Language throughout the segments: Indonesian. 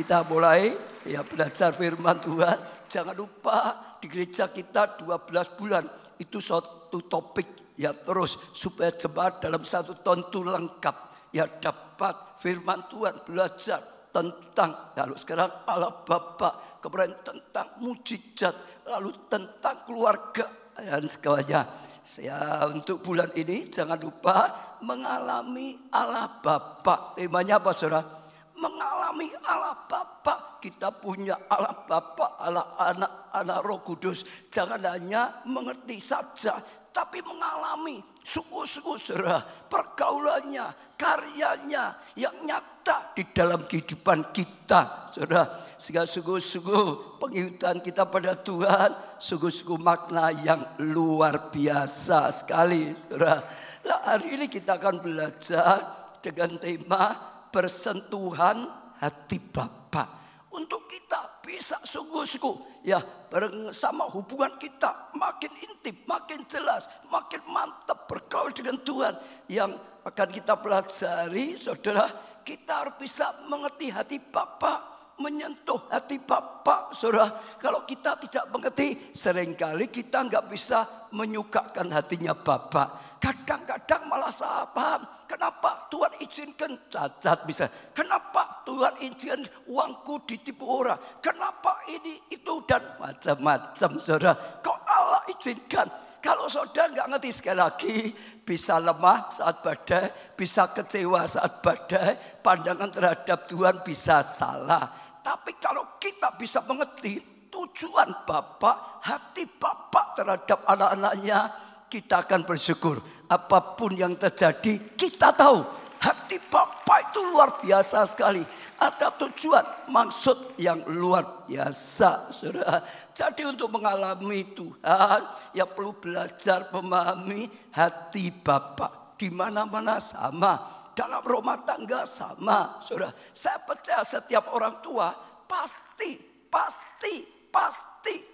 kita mulai ya belajar firman Tuhan. Jangan lupa di gereja kita 12 bulan itu suatu topik ya terus supaya jemaat dalam 1 tahun itu lengkap. Ya dapat firman Tuhan, belajar tentang kalau sekarang Allah Bapa, kemudian tentang mujizat, lalu tentang keluarga dan segalanya. Saya untuk bulan ini jangan lupa mengalami Allah Bapa. Temanya apa saudara? Mengalami Allah Bapa. Kita punya Allah Bapa, Allah Anak, Allah Roh Kudus. Jangan hanya mengerti saja, tapi mengalami sungguh-sungguh saudara, pergaulannya, karyanya yang nyata di dalam kehidupan kita saudara. Sehingga sungguh-sungguh pengikutan kita pada Tuhan sungguh-sungguh makna yang luar biasa sekali saudara. Nah, hari ini kita akan belajar dengan tema bersentuhan hati Bapa. Untuk kita bisa sungguh-sungguh ya bersama hubungan kita makin intim, makin jelas, makin mantap bergaul dengan Tuhan. Yang akan kita pelajari saudara, kita harus bisa mengerti hati Bapa, menyentuh hati Bapa saudara. Kalau kita tidak mengerti, seringkali kita nggak bisa menyukakan hatinya Bapa. Kadang-kadang malah salah paham. Kenapa Tuhan izinkan cacat bisa? Kenapa Tuhan izinkan uangku ditipu orang? Kenapa ini itu dan macam-macam saudara. Kok Allah izinkan? Kalau saudara nggak ngerti, sekali lagi bisa lemah saat badai, bisa kecewa saat badai, pandangan terhadap Tuhan bisa salah. Tapi kalau kita bisa mengerti tujuan Bapa, hati Bapa terhadap anak-anaknya, kita akan bersyukur. Apapun yang terjadi, kita tahu hati Bapa itu luar biasa sekali. Ada tujuan, maksud yang luar biasa saudara. Jadi untuk mengalami Tuhan, ya perlu belajar memahami hati Bapa. Di mana-mana sama, dalam rumah tangga sama saudara. Saya percaya setiap orang tua pasti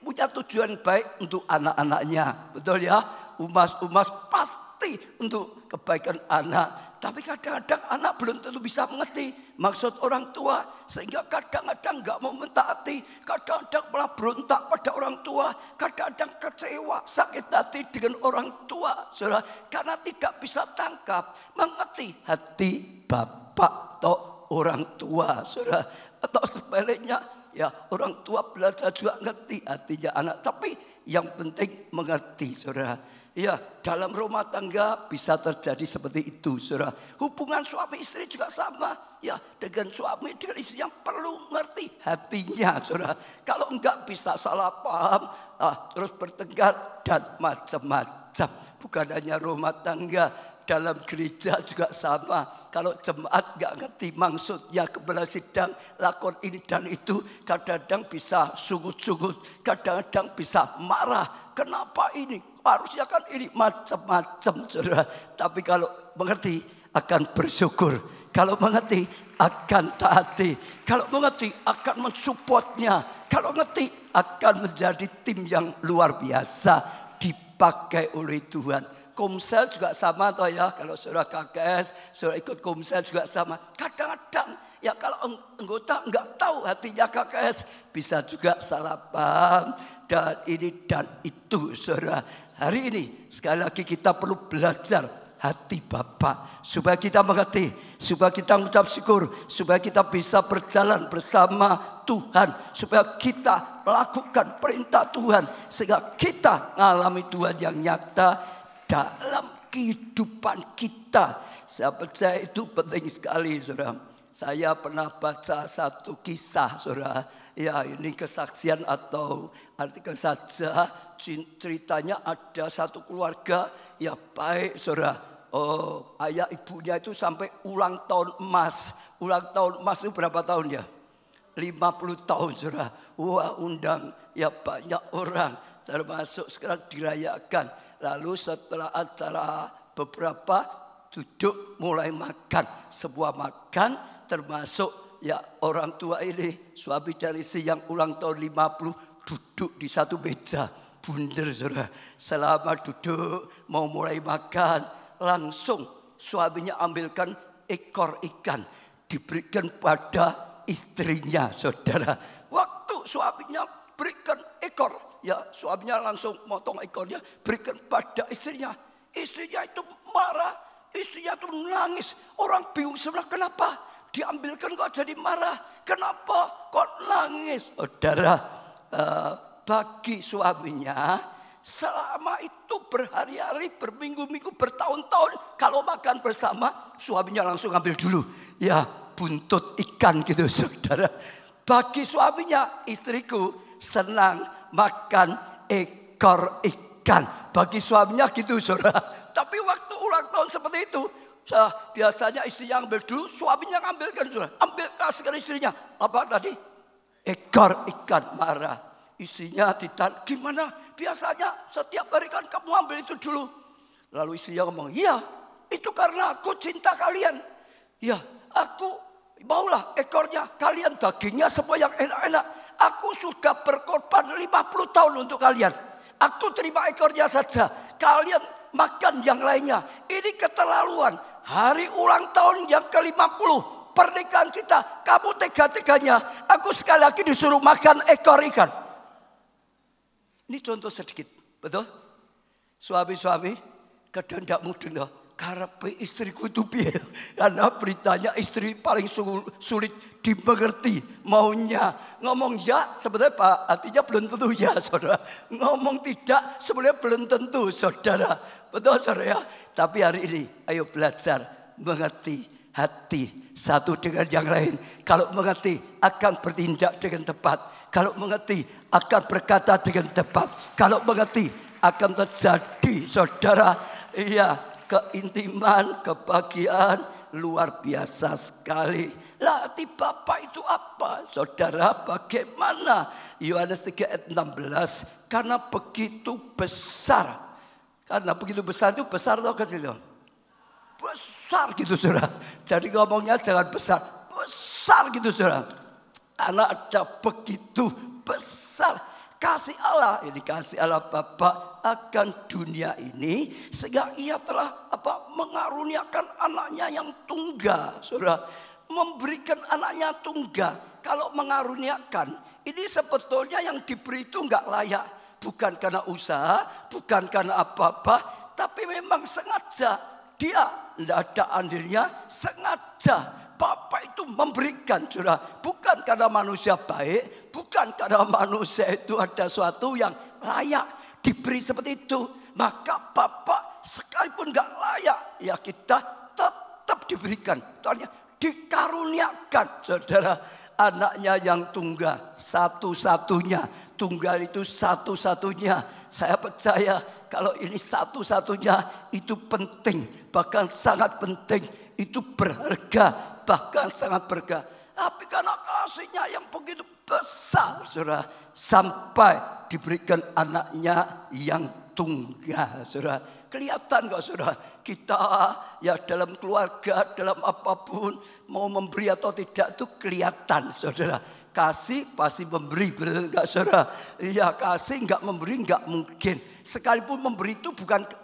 punya tujuan baik untuk anak-anaknya. Betul ya? Umas pasti untuk kebaikan anak. Tapi kadang-kadang anak belum tentu bisa mengerti maksud orang tua. Sehingga kadang-kadang gak mau mentaati. Kadang-kadang malah berontak pada orang tua. Kadang-kadang kecewa, sakit hati dengan orang tua saudara. Karena tidak bisa tangkap, mengerti hati Bapa atau orang tua saudara. Atau sebaliknya, ya orang tua belajar juga ngerti hatinya anak. Tapi yang penting mengerti saudara. Ya dalam rumah tangga bisa terjadi seperti itu saudara. Hubungan suami istri juga sama. Ya dengan suami dengan istri yang perlu ngerti hatinya saudara. Kalau enggak bisa salah paham, terus bertengkar dan macam-macam. Bukan hanya rumah tangga, dalam gereja juga sama. Kalau jemaat gak ngerti maksudnya kebelah sidang, lakon ini dan itu, kadang-kadang bisa sungut-sungut, kadang-kadang bisa marah. Kenapa ini? Harusnya kan ini macam-macam saudara. Tapi kalau mengerti akan bersyukur. Kalau mengerti akan taati. Kalau mengerti akan mensupportnya. Kalau mengerti akan menjadi tim yang luar biasa dipakai oleh Tuhan. Komsel juga sama toh ya. Kalau saudara KKS, saudara ikut komsel juga sama. Kadang-kadang ya kalau anggota enggak tahu hatinya KKS, bisa juga salah paham dan ini dan itu saudara. Hari ini sekali lagi kita perlu belajar hati Bapa supaya kita mengerti, supaya kita mengucap syukur, supaya kita bisa berjalan bersama Tuhan, supaya kita melakukan perintah Tuhan sehingga kita mengalami Tuhan yang nyata dalam kehidupan kita. Saya percaya itu penting sekali saudara. Saya pernah baca satu kisah saudara. Ya ini kesaksian atau artikel saja. Ceritanya ada satu keluarga ya baik saudara. Ayah ibunya itu sampai ulang tahun emas. Ulang tahun emas itu berapa tahun ya? 50 tahun saudara. Wah undang ya banyak orang. Termasuk sekarang dirayakan. Lalu setelah acara beberapa duduk mulai makan. Sebuah makan termasuk ya orang tua ini suami dan istri yang ulang tahun 50 duduk di satu meja. Bundar saudara. Selama duduk mau mulai makan, langsung suaminya ambilkan ekor ikan. Diberikan pada istrinya, saudara. Waktu suaminya berikan ekor, ya suaminya langsung motong ekornya, berikan pada istrinya. Istrinya itu marah, istrinya itu nangis. Orang bingung sebenarnya kenapa diambilkan kok jadi marah, kenapa kok nangis, saudara. Bagi suaminya selama itu berhari-hari, berminggu-minggu, bertahun-tahun kalau makan bersama suaminya langsung ambil dulu, ya buntut ikan gitu, saudara. Bagi suaminya, istriku senang makan ekor ikan. Bagi suaminya gitu, saudara. Tapi waktu ulang tahun seperti itu, biasanya istrinya ambil dulu, suaminya ngambilkan, saudara. Ambil kasihkan istrinya. Apa tadi? Ekor ikan. Marah. Istrinya ditanya, gimana? Biasanya setiap hari kan kamu ambil itu dulu. Lalu istrinya ngomong, iya itu karena aku cinta kalian. Ya aku maulah ekornya, kalian dagingnya semua yang enak-enak. Aku sudah berkorban 50 tahun untuk kalian. Aku terima ekornya saja, kalian makan yang lainnya. Ini keterlaluan. Hari ulang tahun yang ke-50 pernikahan kita, kamu tega-teganya aku sekali lagi disuruh makan ekor ikan. Ini contoh sedikit, betul? Suami-suami kadang tidak mudeng loh. Karepe istriku itu piye? Karena beritanya istri paling sulit dimengerti maunya. Ngomong ya sebenarnya Pak, artinya belum tentu ya, saudara. Ngomong tidak sebenarnya belum tentu, saudara. Betul, saudara ya? Tapi hari ini ayo belajar mengerti hati satu dengan yang lain. Kalau mengerti akan bertindak dengan tepat. Kalau mengerti akan berkata dengan tepat. Kalau mengerti akan terjadi, saudara. Iya, keintiman, kebahagiaan luar biasa sekali. Lah hati Bapa itu apa, saudara? Bagaimana? Yohanes 3 ayat 16. Karena begitu besar. Karena begitu besar itu besar atau kecil? Besar gitu, saudara. Jadi ngomongnya jangan besar. Besar gitu, saudara. Karena ada begitu besar kasih Allah, ini kasih Allah Bapa akan dunia ini, sehingga ia telah mengaruniakan anaknya yang tunggal, saudara. Memberikan anaknya tunggal. Kalau mengaruniakan, ini sebetulnya yang diberi itu enggak layak. Bukan karena usaha, bukan karena apa-apa, tapi memang sengaja. Dia tidak ada andilnya, sengaja. Bapak itu memberikan, saudara. Bukan karena manusia baik, bukan karena manusia itu ada sesuatu yang layak diberi seperti itu. Maka Bapak sekalipun gak layak, ya kita tetap diberikan. Soalnya dikaruniakan, saudara. Anaknya yang tunggal, satu-satunya. Tunggal itu satu-satunya. Saya percaya kalau ini satu-satunya itu penting, bahkan sangat penting. Itu berharga, bahkan sangat berharga. Tapi karena kasihnya yang begitu besar, saudara, sampai diberikan anaknya yang tunggal, saudara. Kelihatan kok, saudara, kita ya dalam keluarga, dalam apapun, mau memberi atau tidak itu kelihatan, saudara. Kasih pasti memberi, benar enggak, saudara? Iya, kasih enggak memberi enggak mungkin. Sekalipun memberi itu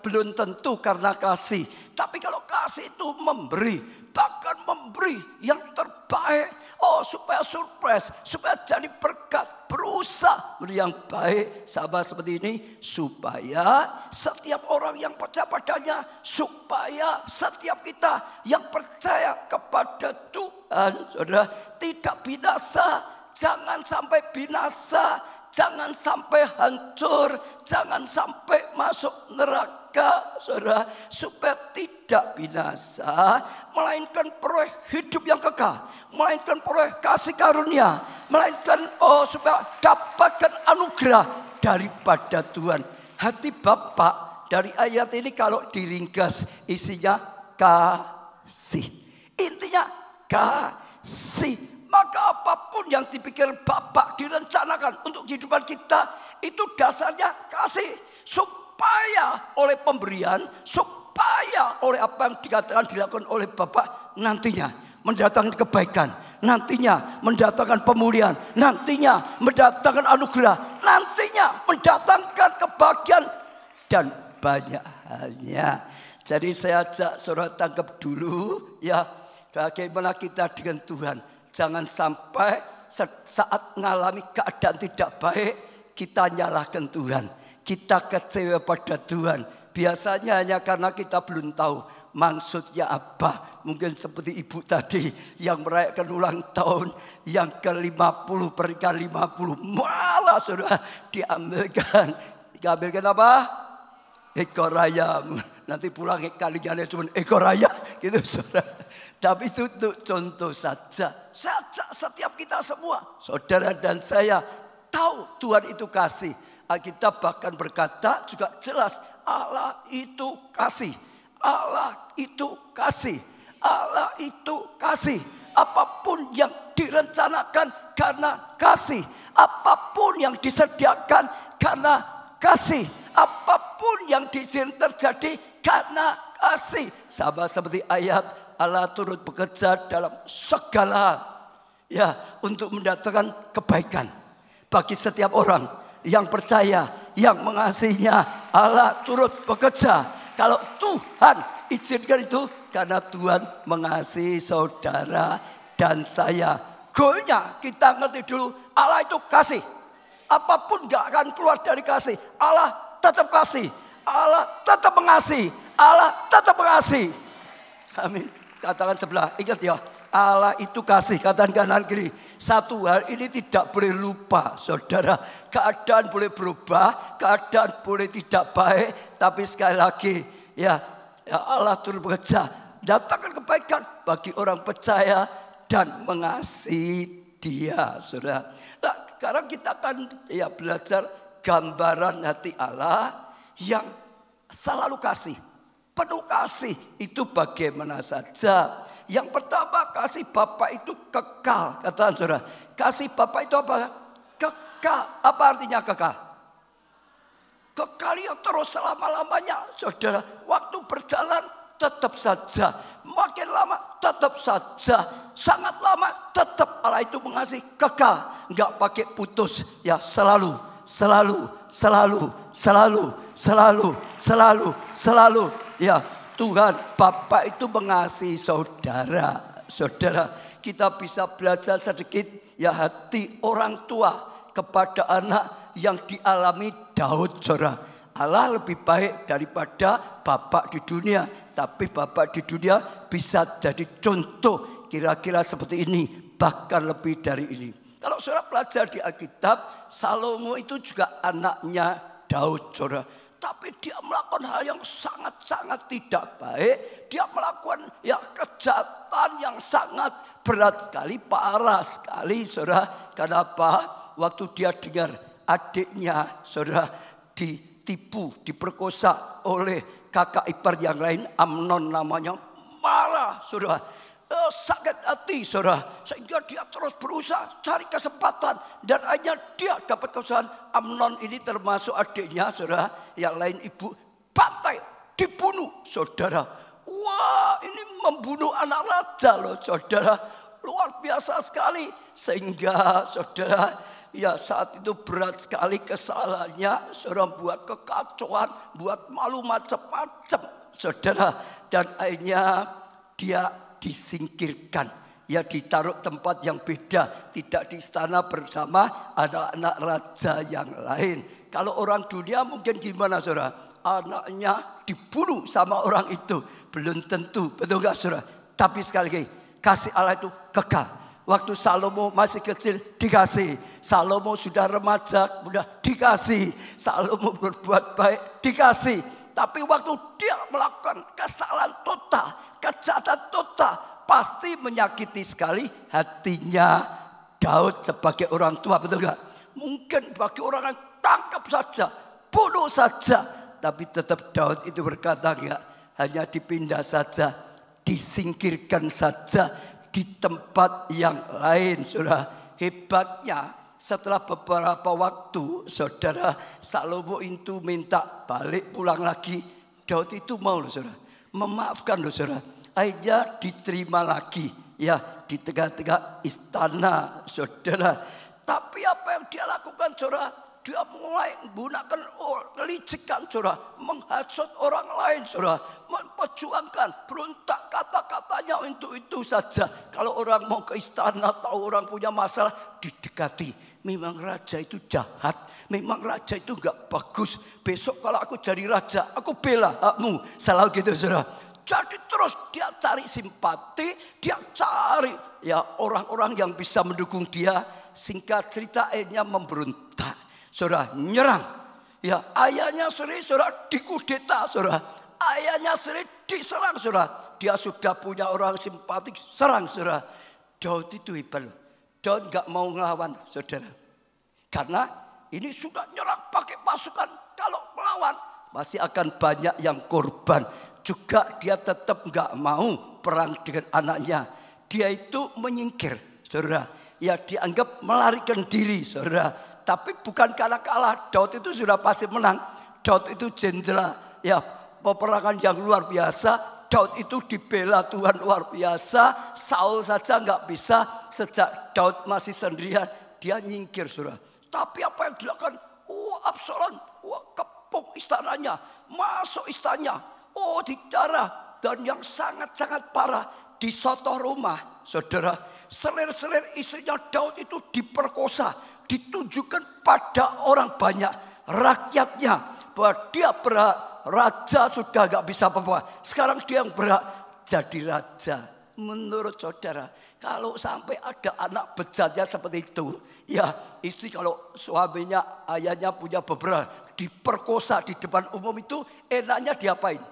belum tentu karena kasih. Tapi kalau kasih itu memberi, bahkan memberi yang terbaik. Oh, supaya surprise, supaya jadi berkat, berusaha beri yang baik, sahabat seperti ini, supaya setiap orang yang percaya padanya, supaya setiap kita yang percaya kepada Tuhan, saudara, tidak binasa. Jangan sampai binasa, jangan sampai hancur, jangan sampai masuk neraka, saudara. Supaya tidak binasa, melainkan peroleh hidup yang kekal, melainkan peroleh kasih karunia, melainkan supaya dapatkan anugerah daripada Tuhan. Hati Bapa dari ayat ini kalau diringkas isinya kasih. Intinya kasih. Maka apapun yang dipikir Bapak direncanakan untuk kehidupan kita, itu dasarnya kasih. Supaya oleh pemberian, supaya oleh apa yang dikatakan dilakukan oleh Bapak, nantinya mendatangkan kebaikan, nantinya mendatangkan pemulihan, nantinya mendatangkan anugerah, nantinya mendatangkan kebahagiaan dan banyak halnya. Jadi saya ajak saudara tangkap dulu ya, bagaimana kita dengan Tuhan. Jangan sampai saat mengalami keadaan tidak baik, kita nyalahkan Tuhan. Kita kecewa pada Tuhan. Biasanya hanya karena kita belum tahu maksudnya apa. Mungkin seperti ibu tadi yang merayakan ulang tahun yang ke-50, pernikahan 50. Malah sudah diambilkan apa? Ekor ayam. Nanti pulang kalinya cuma ekor ayam gitu saudara. Tapi itu untuk contoh saja. Setiap kita semua, saudara dan saya tahu Tuhan itu kasih. Alkitab bahkan berkata juga jelas, Allah itu kasih. Allah itu kasih. Allah itu kasih. Apapun yang direncanakan karena kasih. Apapun yang disediakan karena kasih. Apapun yang diizinkan terjadi karena kasih. Sama seperti ayat, Allah turut bekerja dalam segala hal. Ya, untuk mendatangkan kebaikan bagi setiap orang yang percaya, yang mengasihinya. Allah turut bekerja. Kalau Tuhan izinkan itu karena Tuhan mengasihi saudara dan saya. Goalnya kita ngerti dulu, Allah itu kasih. Apapun gak akan keluar dari kasih. Allah tetap kasih. Allah tetap mengasihi. Allah tetap mengasihi. Amin. Katakan sebelah, ingat ya. Allah itu kasih, katakan kanan kiri. Satu hal ini tidak boleh lupa, saudara. Keadaan boleh berubah, keadaan boleh tidak baik. Tapi sekali lagi, ya Allah turut bekerja. Datangkan kebaikan bagi orang percaya dan mengasihi dia, saudara. Nah, sekarang kita akan belajar gambaran hati Allah yang selalu kasih. Penuh kasih itu bagaimana saja. Yang pertama, kasih Bapa itu kekal. Katakan saudara, kasih Bapa itu apa? Kekal. Apa artinya kekal? Kekal yang terus selama-lamanya. Saudara, waktu berjalan tetap saja. Makin lama tetap saja. Sangat lama tetap Allah itu mengasihi, kekal. Enggak pakai putus. Ya selalu, selalu, selalu, selalu, selalu, selalu, selalu. Ya, Tuhan Bapa itu mengasihi saudara. Saudara, kita bisa belajar sedikit ya hati orang tua kepada anak yang dialami Daud, saudara. Allah lebih baik daripada bapak di dunia, tapi bapak di dunia bisa jadi contoh kira-kira seperti ini, bahkan lebih dari ini. Kalau saudara belajar di Alkitab, Salomo itu juga anaknya Daud, saudara. Tapi dia melakukan hal yang sangat-sangat tidak baik. Dia melakukan kejahatan yang sangat berat sekali, parah sekali, saudara. Kenapa? Waktu dia dengar adiknya, saudara, ditipu, diperkosa oleh kakak ipar yang lain, Amnon namanya, marah, saudara. Sakit hati, saudara, sehingga dia terus berusaha cari kesempatan dan akhirnya dia dapat kesempatan. Amnon ini termasuk adiknya, saudara, yang lain ibu, bantai, dibunuh, saudara. Wah, ini membunuh anak raja loh, saudara, luar biasa sekali. Sehingga saudara, ya saat itu berat sekali kesalahannya, saudara, buat kekacauan, buat malu macam-macam, saudara, dan akhirnya dia disingkirkan, ya ditaruh tempat yang beda, tidak di istana bersama anak-anak raja yang lain. Kalau orang dunia mungkin gimana, saudara? Anaknya dibunuh sama orang itu, belum tentu, betul nggak, saudara? Tapi sekali lagi, kasih Allah itu kekal. Waktu Salomo masih kecil dikasih, Salomo sudah remaja sudah dikasih, Salomo berbuat baik dikasih. Tapi waktu dia melakukan kesalahan total, kejahatan total, pasti menyakiti sekali hatinya Daud sebagai orang tua, betul gak? Mungkin bagi orang yang tangkap saja, bunuh saja, tapi tetap Daud itu berkata enggak, hanya dipindah saja, disingkirkan saja di tempat yang lain, saudara. Hebatnya setelah beberapa waktu, saudara, Salomo itu minta balik pulang lagi. Daud itu mau loh, saudara, memaafkan loh, saudara. Akhirnya diterima lagi, ya, di tengah-tengah istana, saudara. Tapi apa yang dia lakukan, saudara? dia mulai menggunakan kelicikan, saudara, menghasut orang lain, saudara, memperjuangkan, berontak kata-katanya untuk itu saja. Kalau orang mau ke istana, tahu orang punya masalah, didekati. Memang raja itu jahat, memang raja itu enggak bagus. Besok kalau aku jadi raja, aku bela hakmu. Salah gitu, saudara. Jadi terus dia cari simpati, dia cari ya orang-orang yang bisa mendukung dia. Singkat cerita akhirnya memberontak, saudara, nyerang. Ya ayahnya sendiri, saudara, dikudeta, saudara. Ayahnya sendiri diserang, saudara. Dia sudah punya orang simpatik, serang, saudara. Daud itu hebat. Daud gak mau ngelawan, saudara. Karena ini sudah nyerang pakai pasukan. Kalau melawan masih akan banyak yang korban. Juga dia tetap gak mau perang dengan anaknya. Dia itu menyingkir, saudara. Ya dianggap melarikan diri, saudara. Tapi bukan karena kalah. Daud itu sudah pasti menang. Daud itu jenderal. Ya peperangan yang luar biasa. Daud itu dibela Tuhan luar biasa. Saul saja nggak bisa. Sejak Daud masih sendirian, dia nyingkir, saudara. Tapi apa yang dilakukan? Absalom, kepung istananya, masuk istananya. Dijarah. Dan yang sangat-sangat parah, disotoh rumah, saudara. Selir-selir istrinya Daud itu diperkosa, ditunjukkan pada orang banyak, rakyatnya, bahwa dia berhak. Raja sudah gak bisa apa-apa. Sekarang dia yang berhak jadi raja. Menurut saudara, kalau sampai ada anak bejatnya seperti itu, ya istri kalau suaminya, ayahnya punya beberapa, diperkosa di depan umum itu, enaknya diapain?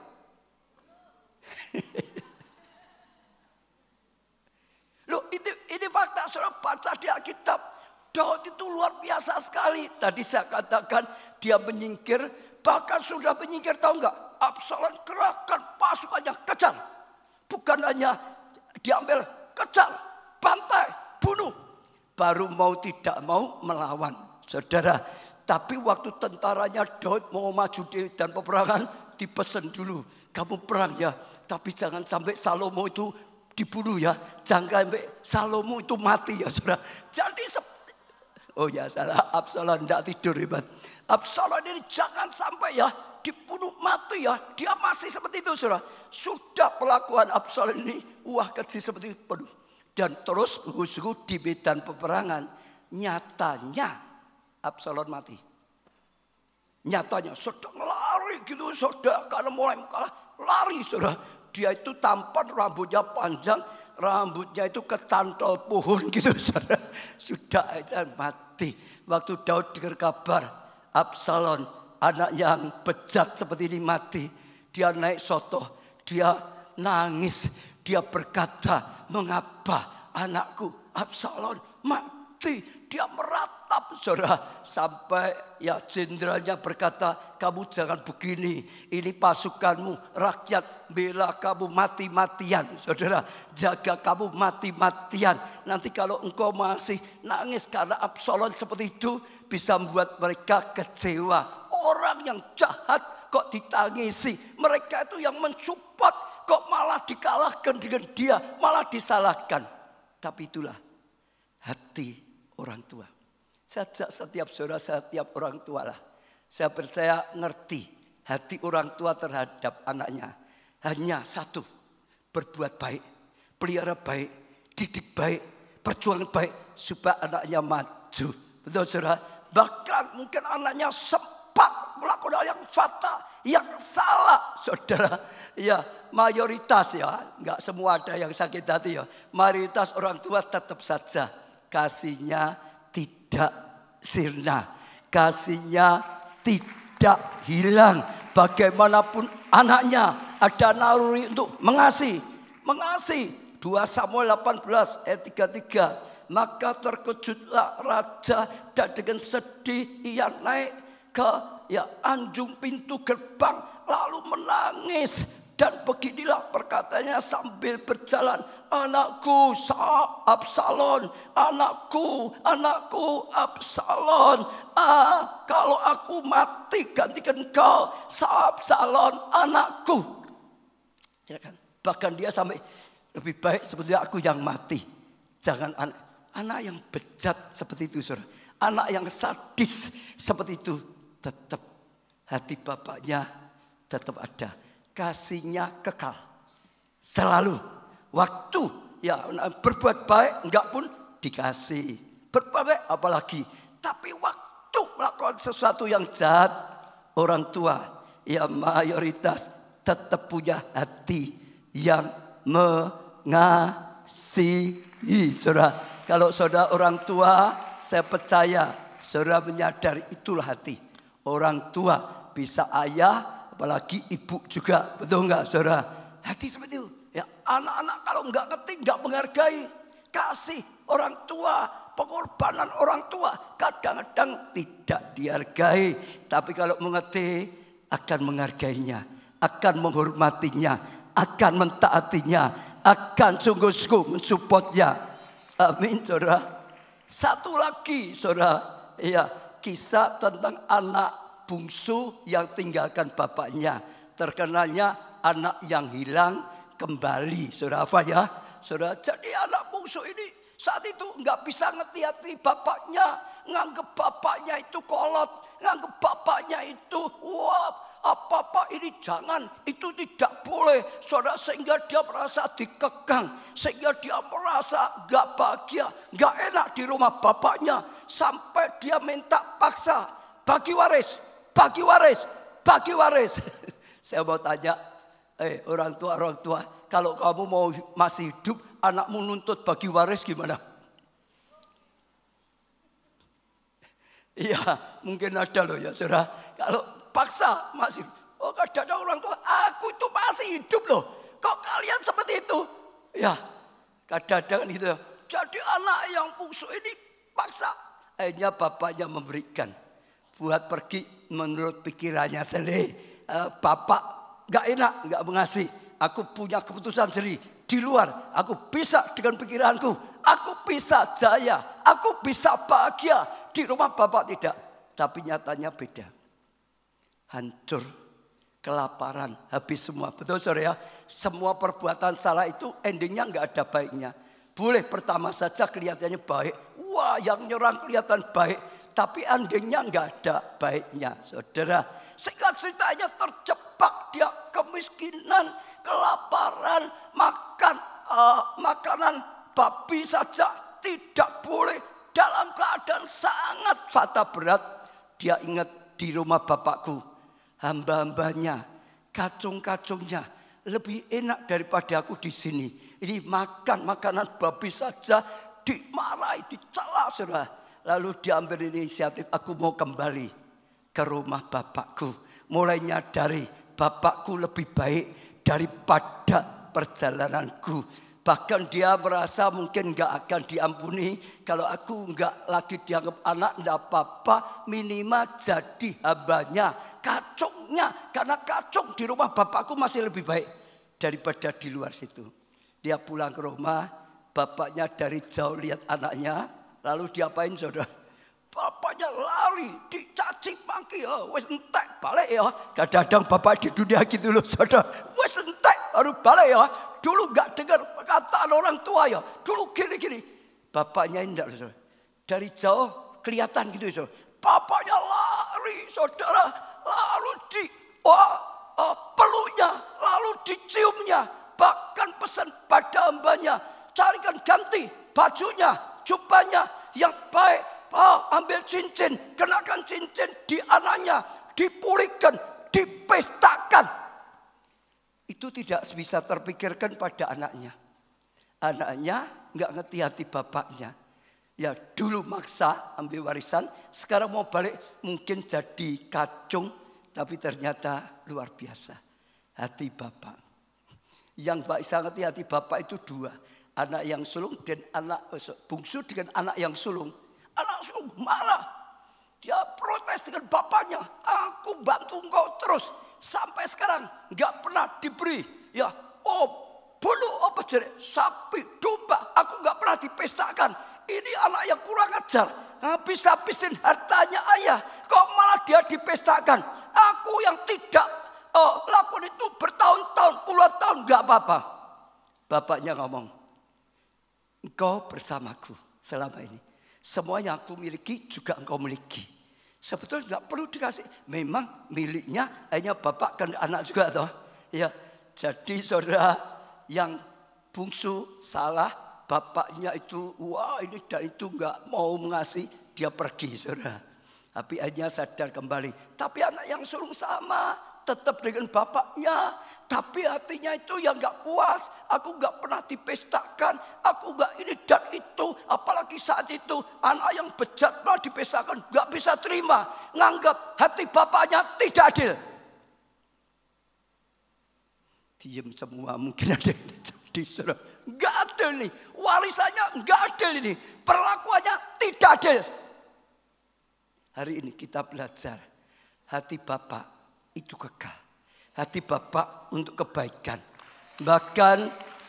Loh ini fakta, saudara, baca di Alkitab. Daud itu luar biasa sekali. Tadi saya katakan dia menyingkir. Bahkan sudah menyingkir, tahu enggak? Absalom kerahkan pasukannya, kejar. Bukan hanya diambil, kejar, bantai, bunuh. Baru mau tidak mau melawan, saudara. Tapi waktu tentaranya Daud mau maju dan peperangan, dipesan dulu. Kamu perang ya, tapi jangan sampai Salomo itu dibunuh ya. Jangan sampai Salomo itu mati ya, saudara. Jadi salah, Absalom tidak tidur hebat. Absalom ini jangan sampai ya dibunuh mati ya. Dia masih seperti itu, saudara. Sudah pelakuan Absalom ini keji seperti itu penuh. Dan terus sungguh-sungguh di medan peperangan nyatanya Absalom mati. Nyatanya sedang lari gitu, saudara, karena mulai kalah lari, saudara. Dia itu tampan, rambutnya panjang, rambutnya itu kecantol pohon gitu, saudara. Sudah aja mati. Waktu Daud dengar kabar Absalom, anak yang bejat seperti ini mati, dia naik sotoh, dia nangis, dia berkata, mengapa anakku Absalom mati? Dia meratap, saudara, sampai ya jenderalnya berkata, kamu jangan begini, ini pasukanmu, rakyat bela kamu mati-matian, saudara, jaga kamu mati-matian. Nanti kalau engkau masih nangis karena Absalom seperti itu, bisa membuat mereka kecewa. Orang yang jahat kok ditangisi, mereka itu yang mensupport, kok malah dikalahkan dengan dia, malah disalahkan. Tapi itulah hati orang tua. Setiap saudara, setiap orang tua lah. Saya percaya ngerti hati orang tua terhadap anaknya. Hanya satu, berbuat baik, pelihara baik, didik baik, perjuangan baik, supaya anaknya maju. Betul, saudara? Bahkan mungkin anaknya sempat melakukan hal yang fatal, yang salah, saudara. Ya, mayoritas ya, nggak semua ada yang sakit hati ya. Mayoritas orang tua tetap saja kasihnya tidak sirna, kasihnya tidak hilang. Bagaimanapun anaknya ada naluri untuk mengasihi. 2 Samuel 18 ayat 33. Maka terkejutlah raja dan dengan sedih ia naik ke anjung pintu gerbang lalu menangis. Dan beginilah perkataannya sambil berjalan. Anakku Absalom, anakku Absalom. Kalau aku mati gantikan kau, Absalom anakku. Ya kan? Bahkan dia sampai lebih baik sebetulnya aku yang mati. Jangan anak yang bejat seperti itu, saudara. anak yang sadis seperti itu, tetap hati bapaknya tetap ada. Kasihnya kekal. Selalu. Waktu ya berbuat baik enggak pun dikasih. Berbuat baik apalagi. Tapi waktu melakukan sesuatu yang jahat, orang tua ya mayoritas tetap punya hati yang mengasihi. Saudara, kalau saudara orang tua, saya percaya saudara menyadari itulah hati. Orang tua bisa ayah, apalagi ibu juga. Betul enggak saudara? Hati seperti itu. Ya, anak-anak kalau enggak ngerti, enggak menghargai kasih orang tua, pengorbanan orang tua kadang-kadang tidak dihargai. Tapi kalau mengerti akan menghargainya, akan menghormatinya, akan mentaatinya, akan sungguh-sungguh mensupportnya. Amin saudara. Satu lagi saudara, ya, kisah tentang anak bungsu yang tinggalkan bapaknya. Terkenalnya anak yang hilang kembali. Saudara apa ya? Saudara, jadi anak bungsu ini saat itu nggak bisa ngerti hati bapaknya. Nganggep bapaknya itu kolot. Nganggep bapaknya itu wah, apa-apa ini jangan, itu tidak boleh. Saudara, sehingga dia merasa dikekang. Sehingga dia merasa nggak bahagia, nggak enak di rumah bapaknya. Sampai dia minta paksa, bagi waris, bagi waris, bagi waris. Saya mau tanya, orang tua, kalau kamu mau masih hidup, anakmu nuntut bagi waris gimana? Iya, mungkin ada loh ya saudara. Kalau paksa masih, oh kadang-kadang orang tua, aku itu masih hidup loh. Kok kalian seperti itu? Ya, kadang-kadang gitu. Jadi anak yang bungsu ini paksa. Akhirnya bapaknya memberikan. Buat pergi menurut pikirannya sendiri. Bapak gak enak, gak mengasih. Aku punya keputusan sendiri. Di luar, aku bisa dengan pikiranku. Aku bisa jaya. Aku bisa bahagia. Di rumah bapak tidak. Tapi nyatanya beda. Hancur. Kelaparan. Habis semua. Betul saudara ya? Semua perbuatan salah itu endingnya gak ada baiknya. Boleh pertama saja kelihatannya baik. Wah, yang nyerang kelihatan baik. Tapi endingnya gak ada baiknya. Saudara. Sehingga ceritanya terjebak. Dia kemiskinan, kelaparan, makanan babi saja tidak boleh. Dalam keadaan sangat fata berat. Dia ingat di rumah bapakku. Hamba-hambanya, kacung-kacungnya lebih enak daripada aku di sini. Ini makan makanan babi saja dimarahi, dicela saudara. Lalu diambil inisiatif, aku mau kembali ke rumah bapakku. Mulai nyadari bapakku lebih baik daripada perjalananku. Bahkan dia merasa mungkin gak akan diampuni. Kalau aku gak lagi dianggap anak, gak apa-apa. Minimal jadi hambanya, kacungnya. Karena kacung di rumah bapakku masih lebih baik daripada di luar situ. Dia pulang ke rumah, bapaknya dari jauh lihat anaknya. Lalu diapain saudara? Bapaknya lari, dicaci maki, wes entek balik ya. Kadang-kadang bapak di dunia gitu loh saudara. Wes entek baru balik ya. Dulu gak dengar perkataan orang tua ya. Dulu gini-gini. Bapaknya indah saudara. Dari jauh kelihatan gitu saudara. Bapaknya lari saudara. Lalu peluknya, lalu diciumnya. Bahkan pesan pada hambanya, carikan ganti bajunya, jubahnya yang baik. Ambil cincin, kenakan cincin di anaknya, dipulihkan, dipestakan. Itu tidak bisa terpikirkan pada anaknya. Anaknya nggak ngerti hati bapaknya. Ya dulu maksa ambil warisan, sekarang mau balik mungkin jadi kacung, tapi ternyata luar biasa hati bapak. Yang bisa ngerti hati bapak itu dua, anak yang sulung dan anak bungsu dengan anak yang sulung. Anak sulung marah. Dia protes dengan bapaknya. Aku bantu engkau terus. Sampai sekarang gak pernah diberi. Ya, bulu apa jadi sapi, domba. Aku gak pernah dipestakan. Ini anak yang kurang ajar. Habis-habisin hartanya ayah. Kok malah dia dipestakan. Aku yang tidak lakukan itu bertahun-tahun, puluhan tahun. Gak apa-apa. Bapaknya ngomong. Engkau bersamaku selama ini. Semua yang aku miliki juga engkau miliki. Sebetulnya nggak perlu dikasih. Memang miliknya hanya bapak dan anak juga toh. Ya, jadi saudara yang bungsu salah, bapaknya itu wah ini dan itu nggak mau mengasih, dia pergi saudara. Tapi hanya sadar kembali. Tapi anak yang sulung sama. Tetap dengan bapaknya, tapi hatinya itu yang nggak puas. Aku nggak pernah dipestakan, aku nggak ini dan itu. Apalagi saat itu anak yang bejat malah dipestakan, nggak bisa terima, nganggap hati bapaknya tidak adil. Diam semua, mungkin ada yang jadi saudara. Nggak adil nih, warisannya nggak adil ini, perlakuannya tidak adil. Hari ini kita belajar hati bapak itu kekal. Hati bapak untuk kebaikan. Bahkan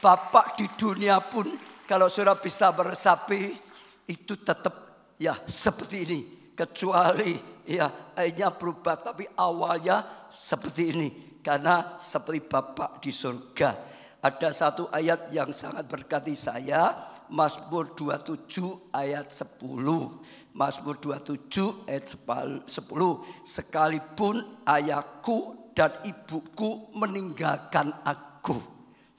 bapak di dunia pun kalau saudara bisa meresapi itu tetap ya seperti ini. Kecuali ya akhirnya berubah tapi awalnya seperti ini. Karena seperti bapak di surga. Ada satu ayat yang sangat berkati saya. Mazmur 27 ayat 10. Mazmur 27 ayat 10. Sekalipun ayahku dan ibuku meninggalkan aku.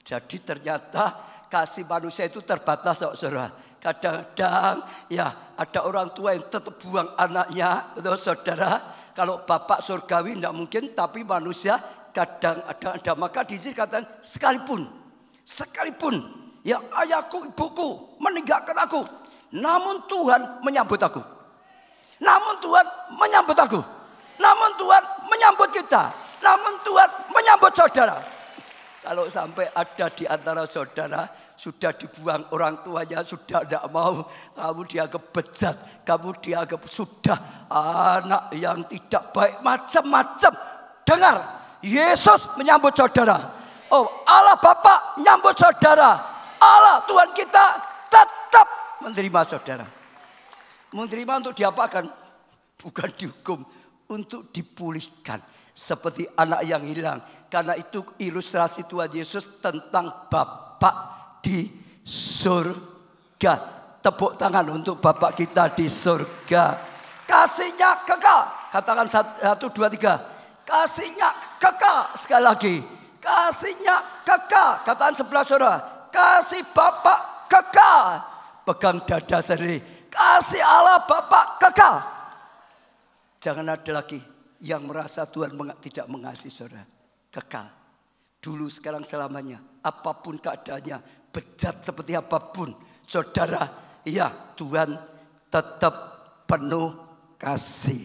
Jadi ternyata kasih manusia itu terbatas saudara. Kadang-kadang ya ada orang tua yang tetap buang anaknya. Betul saudara. Kalau bapak surgawi tidak mungkin. Tapi manusia kadang-kadang ada. Maka di sini katakan sekalipun ya ayahku ibuku meninggalkan aku. Namun Tuhan menyambut aku. Namun Tuhan menyambut aku. Namun Tuhan menyambut kita. Namun Tuhan menyambut saudara. Kalau sampai ada di antara saudara sudah dibuang orang tuanya, sudah tidak mau, kamu dianggap bejat, kamu dianggap sudah anak yang tidak baik, macam-macam. Dengar, Yesus menyambut saudara. Oh, Allah Bapa menyambut saudara. Allah Tuhan kita tetap menerima saudara. Menerima untuk diapakan? Bukan dihukum, untuk dipulihkan. Seperti anak yang hilang. Karena itu ilustrasi Tuhan Yesus tentang Bapa di surga. Tepuk tangan untuk Bapa kita di surga. Kasihnya kekal. Katakan 1, 2, 3. Kasihnya kekal. Sekali lagi. Kasihnya kekal. Katakan sebelah saudara. Kasih Bapa kekal. Pegang dada sendiri. Kasih Allah Bapa kekal. Jangan ada lagi yang merasa Tuhan tidak mengasihi saudara. Kekal. Dulu, sekarang, selamanya. Apapun keadaannya. Bejat seperti apapun. Saudara, ya Tuhan tetap penuh kasih.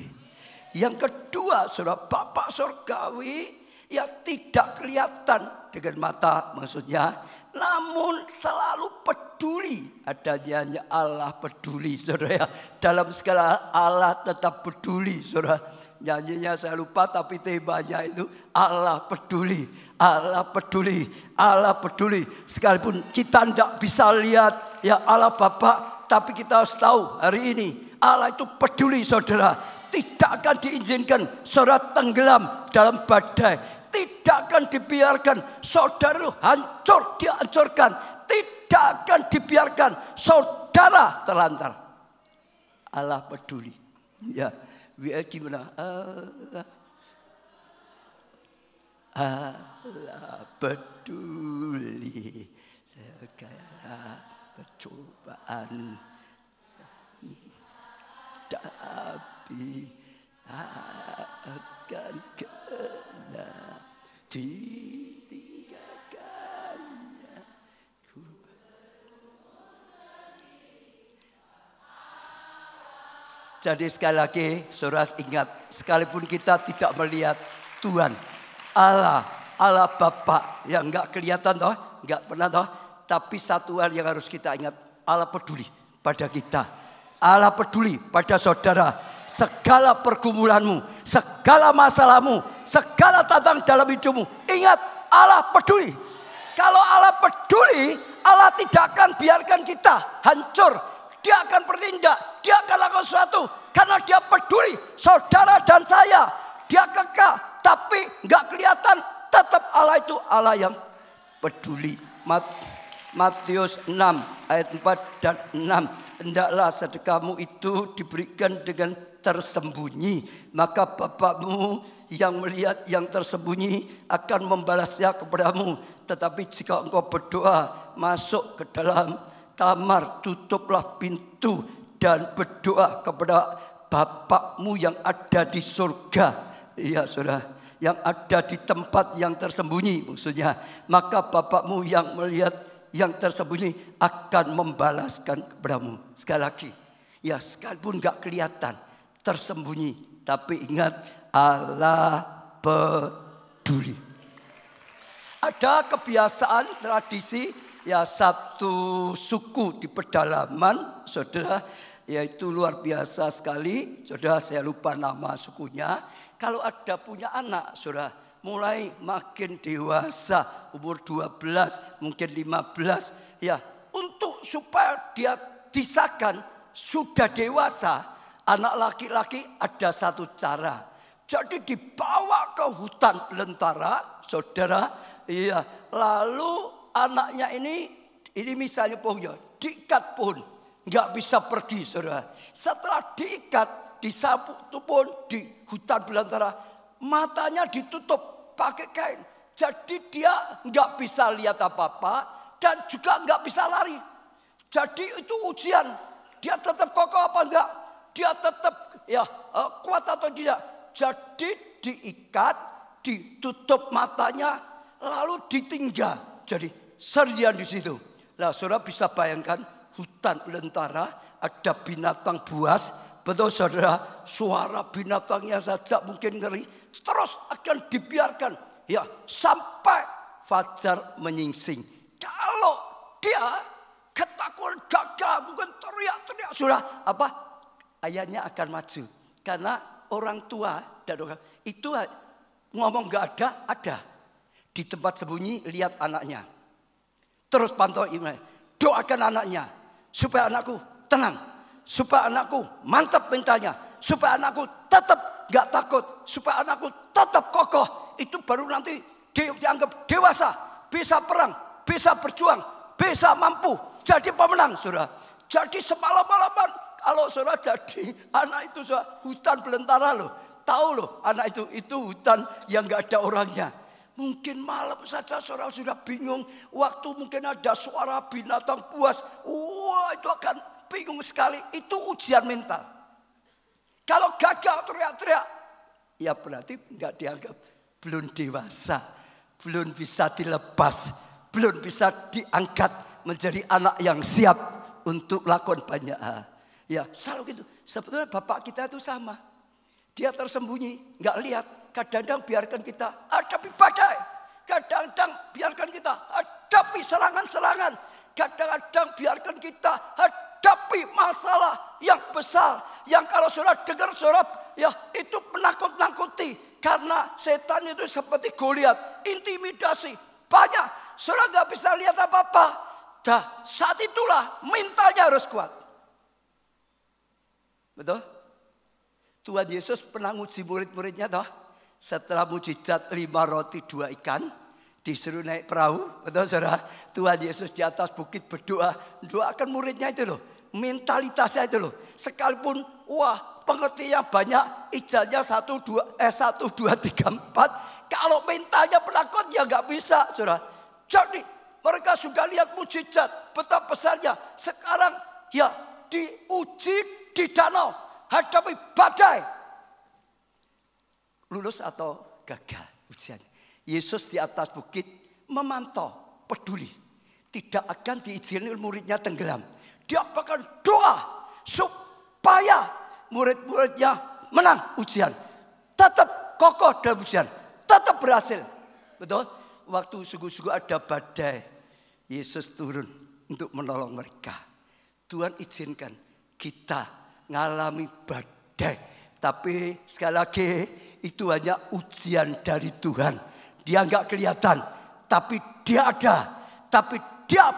Yang kedua, saudara, Bapa surgawi ya tidak kelihatan dengan mata maksudnya. Namun selalu peduli. Adanya Allah peduli saudara ya. Dalam segala Allah tetap peduli saudara. Nyanyinya saya lupa tapi temanya itu Allah peduli. Allah peduli. Allah peduli. Sekalipun kita tidak bisa lihat ya Allah Bapa. Tapi kita harus tahu hari ini Allah itu peduli saudara. Tidak akan diizinkan saudara tenggelam dalam badai. Tidak akan dibiarkan saudara hancur, dihancurkan. Tidak akan dibiarkan saudara terlantar. Allah peduli. Ya, gimana? Allah peduli segala percobaan. Tapi akan kena ditinggalkannya. Jadi sekali lagi saudara ingat, sekalipun kita tidak melihat Tuhan Allah Bapa yang enggak kelihatan toh, enggak pernah toh, tapi satu hal yang harus kita ingat, Allah peduli pada kita. Allah peduli pada saudara. Segala pergumulanmu, segala masalahmu, segala tantangan dalam hidupmu, ingat Allah peduli. Kalau Allah peduli, Allah tidak akan biarkan kita hancur. Dia akan bertindak, dia akan lakukan sesuatu karena dia peduli saudara dan saya. Dia kekal tapi nggak kelihatan, tetap Allah itu Allah yang peduli. Matius 6 ayat 4 dan 6. hendaklah sedekahmu itu diberikan dengan tersembunyi, maka Bapakmu yang melihat yang tersembunyi akan membalasnya kepadamu. Tetapi jika engkau berdoa, masuk ke dalam kamar, tutuplah pintu dan berdoa kepada Bapakmu yang ada di surga. Iya saudara, yang ada di tempat yang tersembunyi maksudnya. Maka Bapakmu yang melihat yang tersembunyi akan membalaskan kepadamu. Sekali lagi, ya sekalipun gak kelihatan, tersembunyi, tapi ingat Allah peduli. Ada kebiasaan tradisi ya satu suku di pedalaman saudara, yaitu luar biasa sekali. Saudara, saya lupa nama sukunya. Kalau ada punya anak saudara, mulai makin dewasa, umur 12, mungkin 15, ya untuk supaya dia disahkan sudah dewasa, anak laki-laki ada satu cara. Jadi dibawa ke hutan belantara, saudara, iya. Lalu anaknya ini misalnya pohonnya diikat pohon, nggak bisa pergi, saudara. Setelah diikat, disapu pohon di hutan belantara, matanya ditutup pakai kain. Jadi dia nggak bisa lihat apa-apa dan juga nggak bisa lari. Jadi itu ujian, dia tetap kokoh apa enggak? Dia tetap kuat atau tidak? Jadi diikat, ditutup matanya, lalu ditinggal. Jadi seharian di situ. Nah, saudara bisa bayangkan hutan belantara, ada binatang buas. Betul saudara, suara binatangnya saja mungkin ngeri. Terus akan dibiarkan ya sampai fajar menyingsing. Kalau dia ketakutan gagal, mungkin teriak-teriak, saudara, ayahnya akan maju. Karena orang tua dan orang itu ngomong gak ada. Di tempat sembunyi lihat anaknya. Terus pantau iman, doakan anaknya supaya anakku tenang, supaya anakku mantap mentalnya, supaya anakku tetap gak takut, supaya anakku tetap kokoh. Itu baru nanti dianggap dewasa, bisa perang, bisa berjuang, bisa mampu jadi pemenang, saudara. Jadi semalam-malaman kalau saudara jadi anak itu saudara, hutan belantara loh, tahu loh anak itu hutan yang gak ada orangnya. Mungkin malam saja saudara sudah bingung. Waktu mungkin ada suara binatang buas. Wah, itu akan bingung sekali. Itu ujian mental. Kalau gagal teriak-teriak, ya berarti nggak dianggap belum dewasa. Belum bisa dilepas. Belum bisa diangkat menjadi anak yang siap untuk lakukan banyak hal. Ya selalu gitu. Sebetulnya bapak kita itu sama. Dia tersembunyi, nggak lihat. Kadang-kadang biarkan kita hadapi badai. Kadang-kadang biarkan kita hadapi serangan-serangan. Kadang-kadang biarkan kita hadapi masalah yang besar. Yang kalau saudara dengar saudara, ya itu menakut-nakuti. Karena setan itu seperti Goliat, intimidasi. Banyak, saudara nggak bisa lihat apa-apa. Dah saat itulah mentalnya harus kuat. Betul? Tuhan Yesus pernah nguji murid-muridnya toh. Setelah mujizat 5 roti 2 ikan, disuruh naik perahu. Betul saudara? Tuhan Yesus di atas bukit berdoa. Doakan muridnya itu loh. Mentalitasnya itu loh. Sekalipun wah pengertiannya banyak. Ijalnya 1, 2, 3, 4. Kalau mentalnya penakut ya gak bisa saudara. Jadi mereka sudah lihat mujizat. Betapa besarnya. Sekarang ya diuji di danau. Hadapi badai. Lulus atau gagal ujian. Yesus di atas bukit memantau, peduli. Tidak akan diizinkan muridnya tenggelam. Dia bahkan doa supaya murid-muridnya menang ujian. Tetap kokoh dalam ujian. Tetap berhasil. Betul? Waktu sungguh-sungguh ada badai, Yesus turun untuk menolong mereka. Tuhan izinkan kita ngalami badai. Tapi sekali lagi itu hanya ujian dari Tuhan. Dia enggak kelihatan, tapi dia ada. Tapi dia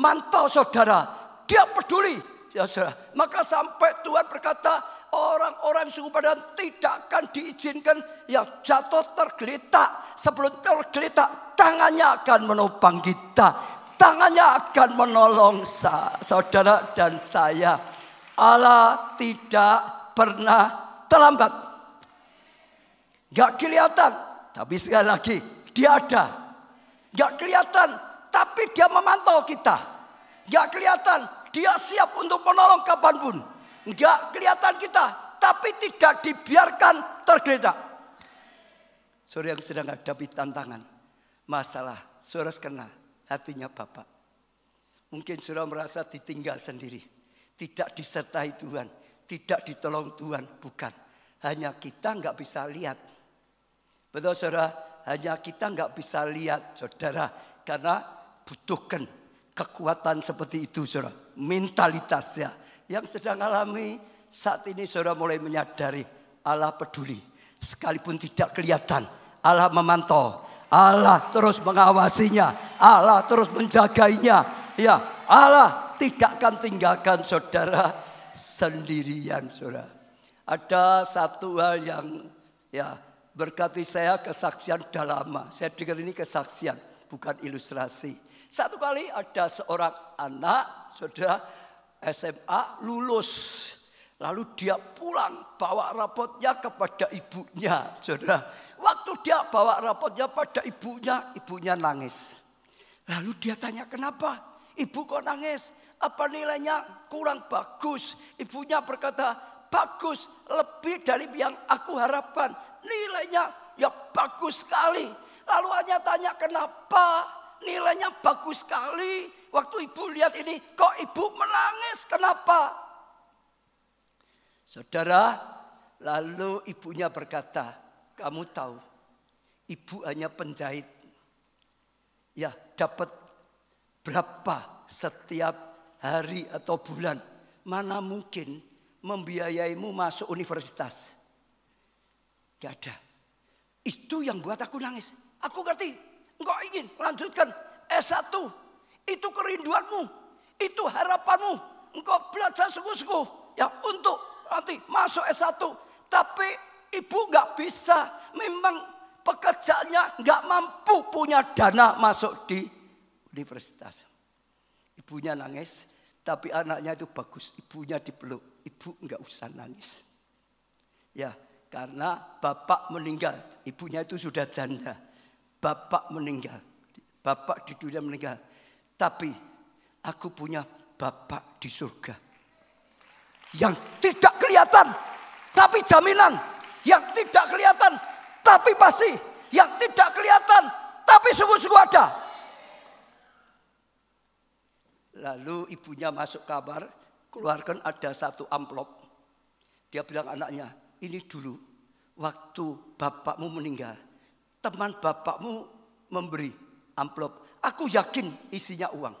mantau saudara. Dia peduli, ya saudara. Maka sampai Tuhan berkata, orang-orang sungguh padan tidak akan diizinkan yang jatuh tergeletak. Sebelum tergeletak, tangannya akan menopang kita. tangannya akan menolong saudara dan saya. Allah tidak pernah terlambat. Gak kelihatan, tapi sekali lagi dia ada. Gak kelihatan, tapi dia memantau kita. Gak kelihatan, dia siap untuk menolong kapanpun. Gak kelihatan kita, tapi tidak dibiarkan tergeletak. Saudara yang sedang hadapi tantangan, masalah, saudara kena hatinya Bapak. Mungkin saudara merasa ditinggal sendiri, tidak disertai Tuhan, tidak ditolong Tuhan, bukan. Hanya kita nggak bisa lihat. Betul saudara, hanya kita nggak bisa lihat saudara, karena butuhkan kekuatan seperti itu saudara. Mentalitasnya yang sedang alami saat ini saudara mulai menyadari Allah peduli. Sekalipun tidak kelihatan, Allah memantau, Allah terus mengawasinya, Allah terus menjagainya. Ya, Allah tidak akan tinggalkan saudara sendirian saudara. Ada satu hal yang berkati saya, kesaksian dah lama. Saya dengar ini kesaksian, bukan ilustrasi. Satu kali ada seorang anak saudara SMA lulus. Lalu dia pulang bawa rapotnya kepada ibunya saudara. Waktu dia bawa rapotnya pada ibunya, ibunya nangis. Lalu dia tanya, kenapa? Ibu kok nangis? Apa nilainya kurang bagus? Ibunya berkata, bagus, lebih dari yang aku harapkan. Nilainya ya bagus sekali. Lalu hanya tanya, kenapa nilainya bagus sekali? Waktu ibu lihat ini, kok ibu menangis? Kenapa? Saudara, lalu ibunya berkata, kamu tahu, ibu hanya penjahit. Ya, dapat berapa setiap hari atau bulan? Mana mungkin membiayaimu masuk universitas? Gak ada. Itu yang buat aku nangis. Aku ngerti, engkau ingin lanjutkan S1. Itu kerinduanmu, itu harapanmu. Engkau belajar sungguh-sungguh ya untuk nanti masuk S1. Tapi ibu gak bisa. Memang pekerjaannya gak mampu punya dana masuk di universitas. Ibunya nangis, tapi anaknya itu bagus. Ibunya dipeluk, ibu gak usah nangis. Ya, karena bapak meninggal. Ibunya itu sudah janda. Bapak meninggal. Bapak di dunia meninggal. Tapi aku punya bapak di surga. Yang tidak kelihatan, tapi jaminan. Yang tidak kelihatan, tapi pasti. Yang tidak kelihatan, tapi sungguh-sungguh ada. Lalu ibunya masuk kamar, keluarkan ada satu amplop. Dia bilang anaknya, ini dulu waktu bapakmu meninggal, teman bapakmu memberi amplop. Aku yakin isinya uang.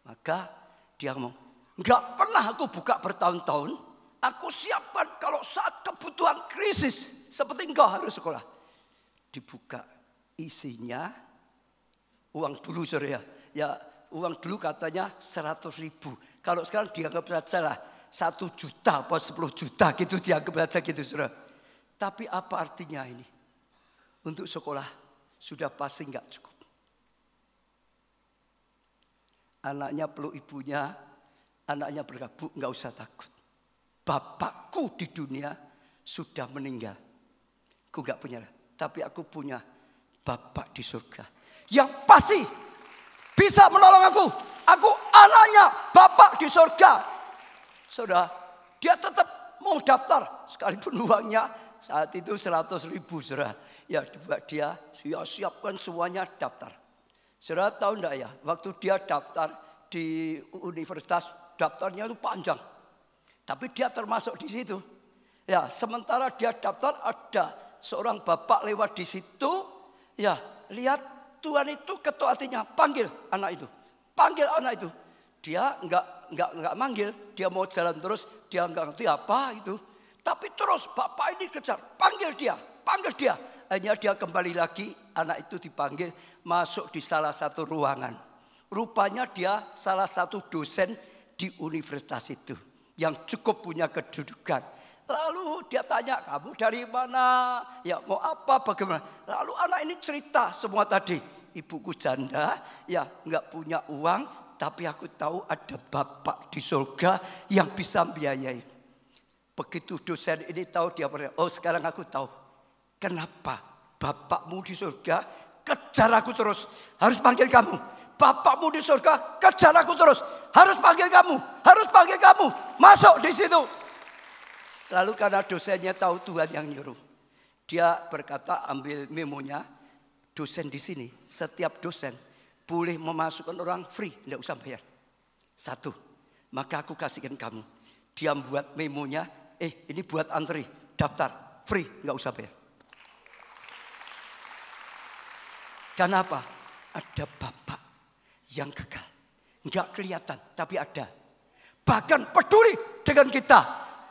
Maka dia ngomong, enggak pernah aku buka bertahun-tahun. Aku siapkan kalau saat kebutuhan krisis seperti engkau harus sekolah. Dibuka isinya uang dulu saudara. Ya uang dulu katanya 100.000. Kalau sekarang dianggap saja lah 1 juta atau 10 juta gitu dianggap saja gitu saudara. Tapi apa artinya ini? Untuk sekolah sudah pasti enggak cukup. Anaknya peluk ibunya, anaknya berkata, Bu enggak usah takut. Bapakku di dunia sudah meninggal. Aku enggak punya, tapi aku punya bapak di surga. Yang pasti bisa menolong aku. Aku anaknya bapak di surga. Saudara, dia tetap mau daftar. Sekalipun uangnya saat itu 100.000 saudara. Ya dia siapkan semuanya daftar. Saudara tahu enggak ya, waktu dia daftar di universitas, daftarnya itu panjang. Tapi dia termasuk di situ. Ya, sementara dia daftar ada seorang bapak lewat di situ. Ya, lihat Tuhan itu ketuk hatinya, panggil anak itu. Panggil anak itu. Dia enggak manggil, dia mau jalan terus, dia enggak ngerti apa itu. Tapi terus bapak ini kejar, panggil dia. Akhirnya dia kembali lagi, anak itu dipanggil masuk di salah satu ruangan. Rupanya dia salah satu dosen di universitas itu yang cukup punya kedudukan. Lalu dia tanya, kamu dari mana? Ya mau apa, bagaimana? Lalu anak ini cerita semua tadi. ibuku janda, ya nggak punya uang, tapi aku tahu ada Bapak di surga yang bisa biayai. Begitu dosen ini tahu, dia berkata, oh sekarang aku tahu kenapa Bapakmu di surga kejar aku terus, harus panggil kamu. Bapakmu di surga kejar aku terus, harus panggil kamu, harus panggil kamu, masuk di situ. Lalu karena dosennya tahu Tuhan yang nyuruh, dia berkata, ambil memonya, dosen di sini, setiap dosen boleh memasukkan orang free, tidak usah bayar. 1, maka aku kasihkan kamu. Dia buat memonya, ini buat antri, daftar, free, nggak usah bayar. Kenapa? Ada Bapak yang kekal, nggak kelihatan, tapi ada. Bahkan peduli dengan kita,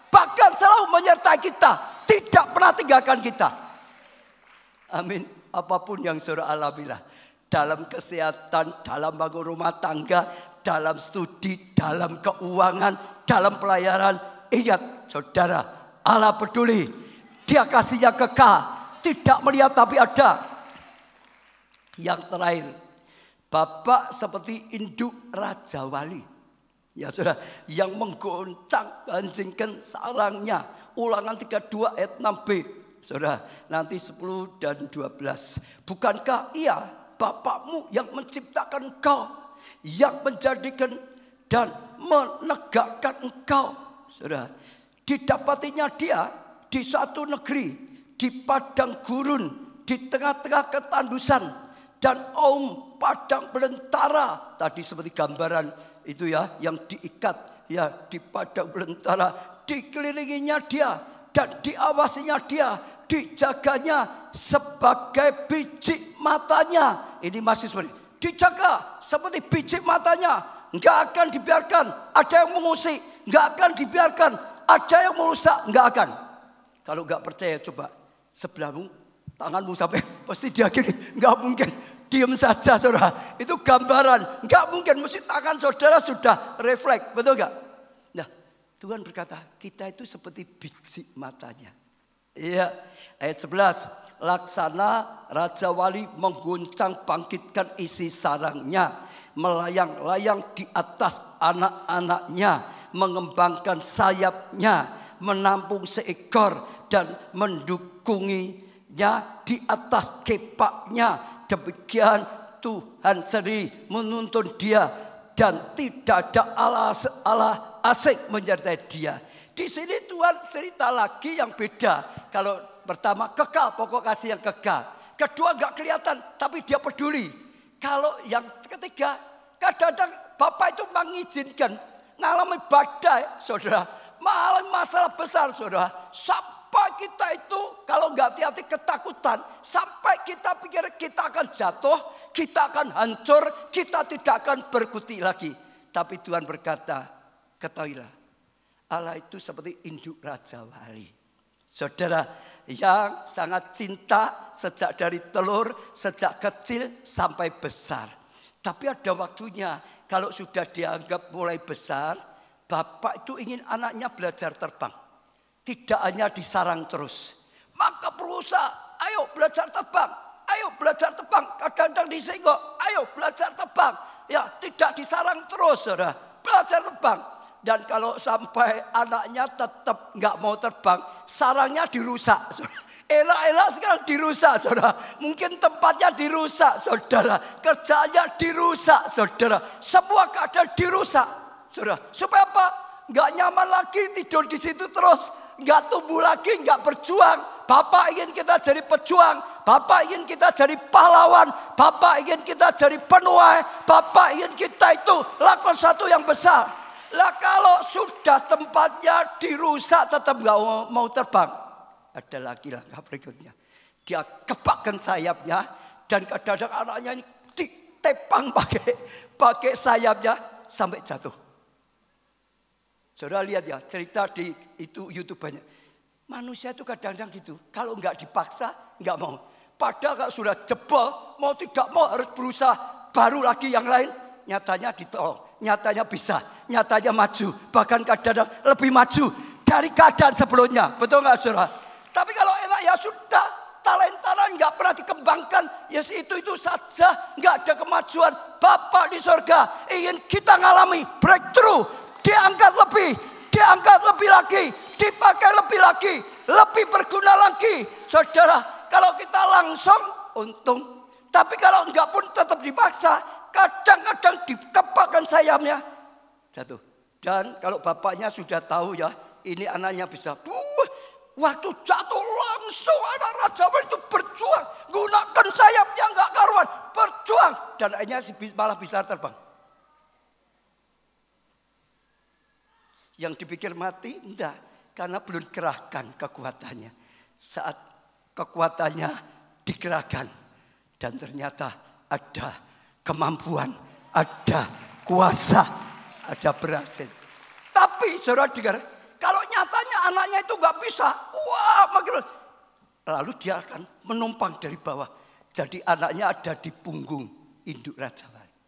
bahkan selalu menyertai kita, tidak pernah tinggalkan kita. Amin. Apapun yang saudara alamilah, dalam kesehatan, dalam bangun rumah tangga, dalam studi, dalam keuangan, dalam pelayaran, ingat saudara, Allah peduli. Dia kasihnya kekal, tidak melihat tapi ada. Yang terakhir, Bapak seperti induk Raja Wali. Ya saudara, yang menggoncang ganjingkan sarangnya. Ulangan 32 ayat 6b. Saudara, nanti 10 dan 12. Bukankah ia Bapakmu yang menciptakan engkau, yang menjadikan dan menegakkan engkau? Saudara, didapatinya dia di suatu negeri, di padang gurun, di tengah-tengah ketandusan, dan padang belantara. Tadi seperti gambaran itu ya, yang diikat ya di padang belantara. Dikelilinginya dia dan diawasinya dia, dijaganya sebagai biji matanya. Ini masih seperti dijaga seperti biji matanya. Enggak akan dibiarkan ada yang mengusik, enggak akan dibiarkan ada yang merusak, enggak akan. Kalau enggak percaya coba sebelahmu, tanganmu sampai pasti dia gini, enggak mungkin. Diam saja saudara, itu gambaran, enggak mungkin, mesti tangan saudara sudah refleks, betul enggak? Nah, Tuhan berkata, kita itu seperti biji matanya. Iya, ayat 11. Laksana Raja Wali mengguncang bangkitkan isi sarangnya, melayang-layang di atas anak-anaknya, mengembangkan sayapnya, menampung seekor dan mendukunginya di atas kepaknya. Demikian Tuhan sendiri menuntun dia dan tidak ada Allah asing menyertai dia. Di sini Tuhan cerita lagi yang beda. Kalau pertama kekal, pokok kasih yang kekal. Kedua enggak kelihatan tapi dia peduli. Kalau yang ketiga, kadang-kadang Bapak itu mengizinkan ngalami badai, saudara. Mengalami masalah besar, saudara. Sampai kita itu kalau enggak hati-hati ketakutan. Sampai kita pikir kita akan jatuh, kita akan hancur, kita tidak akan berkutik lagi. Tapi Tuhan berkata, ketahuilah, Allah itu seperti induk Raja Wali. Saudara yang sangat cinta sejak dari telur, sejak kecil sampai besar. Tapi ada waktunya kalau sudah dianggap mulai besar, Bapak itu ingin anaknya belajar terbang. Tidak hanya disarang terus. Maka berusaha, ayo belajar terbang. Ayo belajar terbang. Kadang-kadang disenggok, ayo belajar terbang. Ya, tidak disarang terus, saudara. Belajar terbang. Dan kalau sampai anaknya tetap nggak mau terbang, sarangnya dirusak. Elak-elak sekarang dirusak, saudara. Mungkin tempatnya dirusak, saudara. Kerjanya dirusak, saudara. Semua keadaan dirusak, saudara. Supaya apa? Nggak nyaman lagi tidur di situ terus. Nggak tumbuh lagi, nggak berjuang. Bapak ingin kita jadi pejuang. Bapak ingin kita jadi pahlawan. Bapak ingin kita jadi penuai. Bapak ingin kita itu lakukan sesuatu yang besar. Lah kalau sudah tempatnya dirusak tetap nggak mau terbang. Ada lagi langkah berikutnya. Dia kepakkan sayapnya. Dan kadang-kadang anaknya ini ditepang pakai sayapnya sampai jatuh. Saudara lihat ya, cerita di itu YouTube banyak. Manusia itu kadang-kadang gitu. Kalau nggak dipaksa, nggak mau. Padahal kalau sudah jebol, mau tidak mau harus berusaha baru lagi yang lain. Nyatanya ditolong, nyatanya bisa, nyatanya maju. Bahkan kadang-kadang lebih maju dari keadaan sebelumnya. Betul nggak saudara? Tapi kalau enak ya sudah, talentanya lain nggak pernah dikembangkan. Yes, itu saja, nggak ada kemajuan. Bapa di sorga ingin kita ngalami breakthrough, diangkat lebih lagi, dipakai lebih lagi, lebih berguna lagi. Saudara, kalau kita langsung untung, tapi kalau enggak pun tetap dipaksa, kadang-kadang dikepakkan sayapnya, jatuh. Dan kalau bapaknya sudah tahu ya, ini anaknya bisa, waktu jatuh langsung anak Raja Wali itu berjuang, gunakan sayapnya enggak karuan, berjuang, dan akhirnya malah bisa terbang. Yang dipikir mati, enggak, karena belum kerahkan kekuatannya. Saat kekuatannya dikerahkan, dan ternyata ada kemampuan, ada kuasa, ada berhasil. Tapi saudara dengar, kalau nyatanya anaknya itu nggak bisa, makin lalu dia akan menumpang dari bawah. Jadi anaknya ada di punggung induk Raja Wali.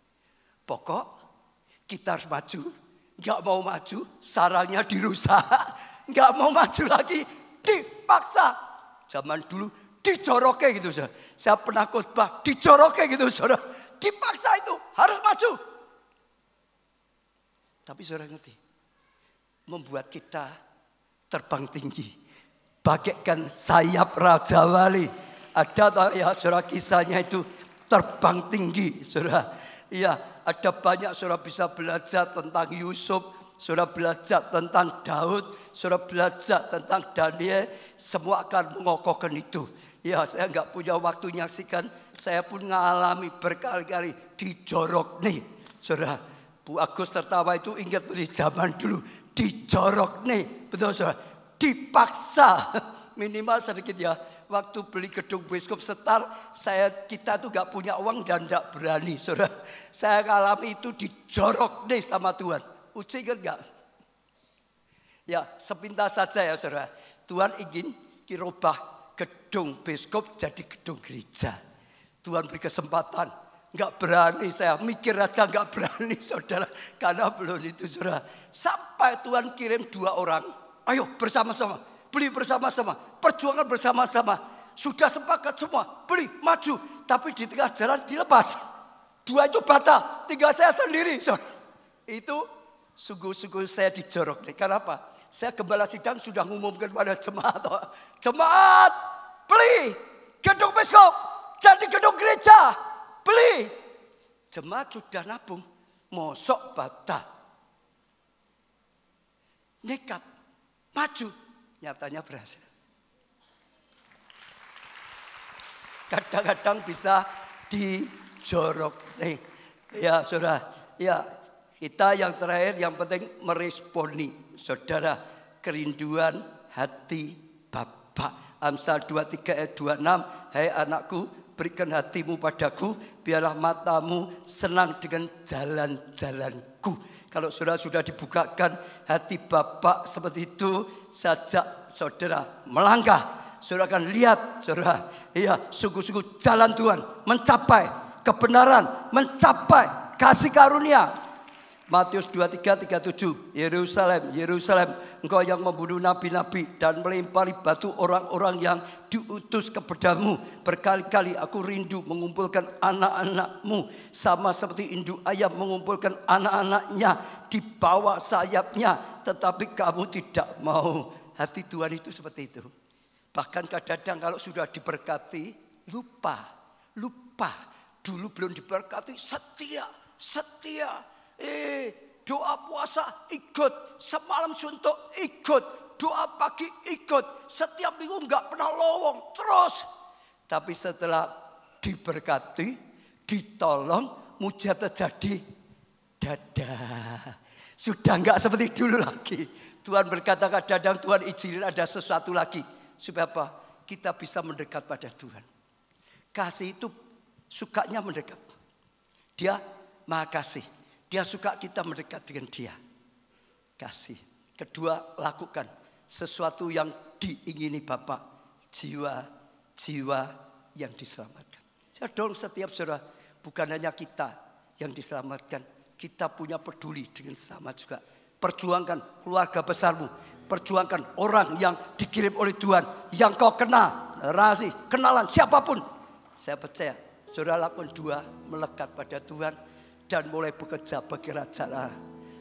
Pokok kita harus maju, nggak mau maju, sarangnya dirusak, nggak mau maju lagi, dipaksa. Zaman dulu dijoroke gitu saudara. Saya pernah khotbah dijoroke gitu saudara. Dipaksa itu harus maju. Tapi saudara ngerti, membuat kita terbang tinggi, bagaikan sayap Raja Wali. Ada ya saudara kisahnya itu terbang tinggi saudara. Iya, ada banyak saudara bisa belajar tentang Yusuf, saudara belajar tentang Daud, saudara belajar tentang Daniel, semua akan mengokohkan itu. Ya, saya nggak punya waktu nyaksikan, saya pun mengalami berkali-kali dijorok nih, saudara. Bu Agus tertawa itu ingat dari zaman dulu, dijorok nih, betul saudara, dipaksa, minimal sedikit ya. Waktu beli gedung Biskop Setar, kita tuh gak punya uang dan gak berani, saudara. Saya ngalami itu dijorok deh sama Tuhan. Uci ingat gak? Ya, sepintas saja ya saudara. Tuhan ingin dirubah gedung Biskop jadi gedung gereja. Tuhan beri kesempatan. Gak berani, saya mikir aja gak berani saudara. Karena belum itu saudara. Sampai Tuhan kirim 2 orang. Ayo bersama-sama, beli bersama-sama, perjuangan bersama-sama. Sudah sepakat semua, beli, maju. Tapi di tengah jalan dilepas. 2 itu batal, 3 saya sendiri. Itu sungguh-sungguh saya dijorok. Karena apa? Saya gembala sidang sudah mengumumkan pada jemaat. Jemaat, beli gedung Biskop, jadi gedung gereja, beli. Jemaat sudah nabung, mosok batal. Nekat, maju. Nyatanya berhasil. Kadang-kadang bisa dijorok nih. Ya saudara, ya kita yang terakhir yang penting meresponi saudara kerinduan hati Bapa. Amsal 23 ayat 26, hai anakku, berikan hatimu padaku, biarlah matamu senang dengan jalan-jalanku. Kalau saudara sudah dibukakan hati Bapa seperti itu, sajak saudara melangkah, saudara akan lihat saudara, ya sungguh-sungguh jalan Tuhan mencapai kebenaran, mencapai kasih karunia. Matius 23:37, Yerusalem, Yerusalem, engkau yang membunuh nabi-nabi dan melempari batu orang-orang yang diutus kepadamu. Berkali-kali aku rindu mengumpulkan anak-anakmu, sama seperti induk ayam mengumpulkan anak-anaknya di bawah sayapnya, tetapi kamu tidak mau. Hati Tuhan itu seperti itu. Bahkan kadang-kadang kalau sudah diberkati, lupa. Dulu belum diberkati, setia. Doa puasa ikut, semalam suntuk ikut, doa pagi ikut, setiap minggu nggak pernah lowong terus. Tapi setelah diberkati, ditolong, mujizat terjadi, dadah. Sudah nggak seperti dulu lagi. Tuhan berkata kadang-kadang Tuhan izinin ada sesuatu lagi. Supaya apa? Kita bisa mendekat pada Tuhan. Kasih itu sukanya mendekat. Dia maha kasih. Dia suka kita mendekat dengan dia. Kasih. Kedua, lakukan sesuatu yang diingini Bapa. Jiwa yang diselamatkan. Saya dorong setiap saudara, bukan hanya kita yang diselamatkan. Kita punya peduli dengan sesama juga. Perjuangkan keluarga besarmu. Perjuangkan orang yang dikirim oleh Tuhan. Yang kau kenal. narasi, kenalan siapapun. Saya percaya saudara lakukan 2, melekat pada Tuhan dan mulai bekerja bagi Raja Allah.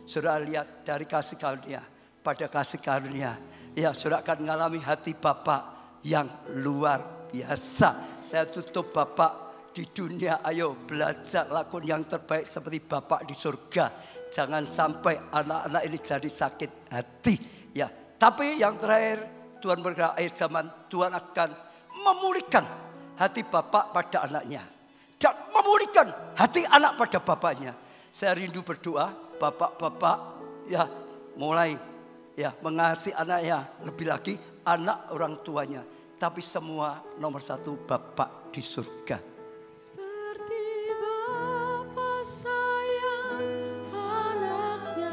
Saudara lihat dari kasih karunia pada kasih karunia. Ya, saudara akan mengalami hati Bapa yang luar biasa. Saya tutup, Bapak di dunia, ayo belajar lakukan yang terbaik seperti Bapak di surga. Jangan sampai anak-anak ini jadi sakit hati. Ya, tapi yang terakhir, Tuhan berkata akhir zaman Tuhan akan memulihkan hati Bapak pada anaknya dan memulihkan hati anak pada bapaknya. Saya rindu berdoa, Bapak-bapak ya mulai ya mengasihi anaknya, lebih lagi anak orang tuanya. Tapi semua nomor 1 Bapak di surga. Seperti Bapa sayang anaknya.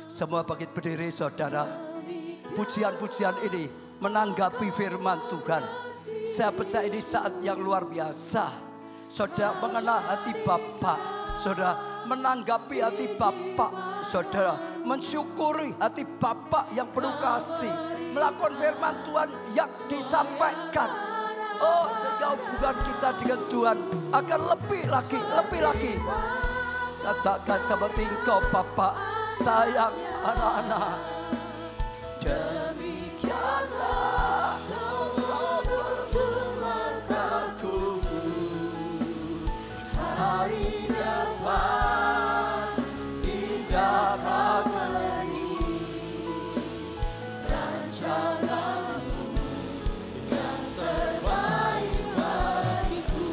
Semua bangkit berdiri saudara. Pujian-pujian ini menanggapi firman Tuhan. Saya percaya ini saat yang luar biasa. Saudara mengenal hati Bapak. Saudara menanggapi hati Bapak. Saudara mensyukuri hati Bapak yang penuh kasih. Melakukan firman Tuhan yang disampaikan. Oh, sehingga hubungan kita dengan Tuhan akan lebih lagi. Katakan seperti engkau Bapak sayang anak-anak. Demikianlah kau berfirman-Ku hari depan indah negeri. Rencanamu yang terbaik bagiku.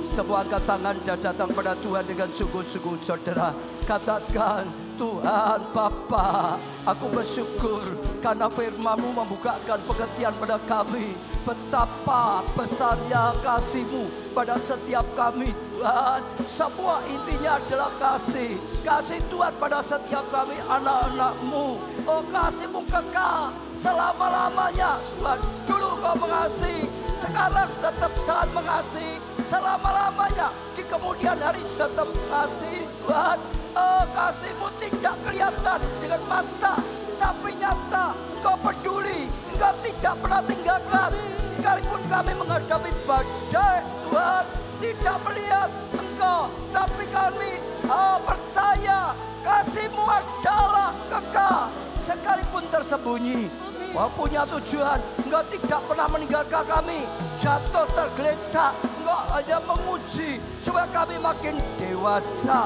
Semua angkat tangan dan datang pada Tuhan dengan sungguh-sungguh saudara. Katakan, Tuhan Bapa, aku bersyukur karena firman-Mu membukakan pengertian pada kami. Betapa besarnya kasih-Mu pada setiap kami Tuhan. Semua intinya adalah kasih. Kasih Tuhan pada setiap kami anak-anak-Mu. Oh, kasih-Mu kekal selama-lamanya Tuhan. Dulu Kau mengasihi, sekarang tetap sangat mengasihi selama-lamanya. Di kemudian hari tetap kasih Tuhan. Oh, kasih-Mu tidak kelihatan dengan mata, tapi nyata. Engkau peduli, Engkau tidak pernah tinggalkan. Sekalipun kami menghadapi badai, Tuhan tidak melihat Engkau, tapi kami percaya kasih-Mu adalah kekal. Sekalipun tersembunyi, Kau punya tujuan. Engkau tidak pernah meninggalkan kami jatuh tergeletak. Engkau hanya menguji supaya kami makin dewasa.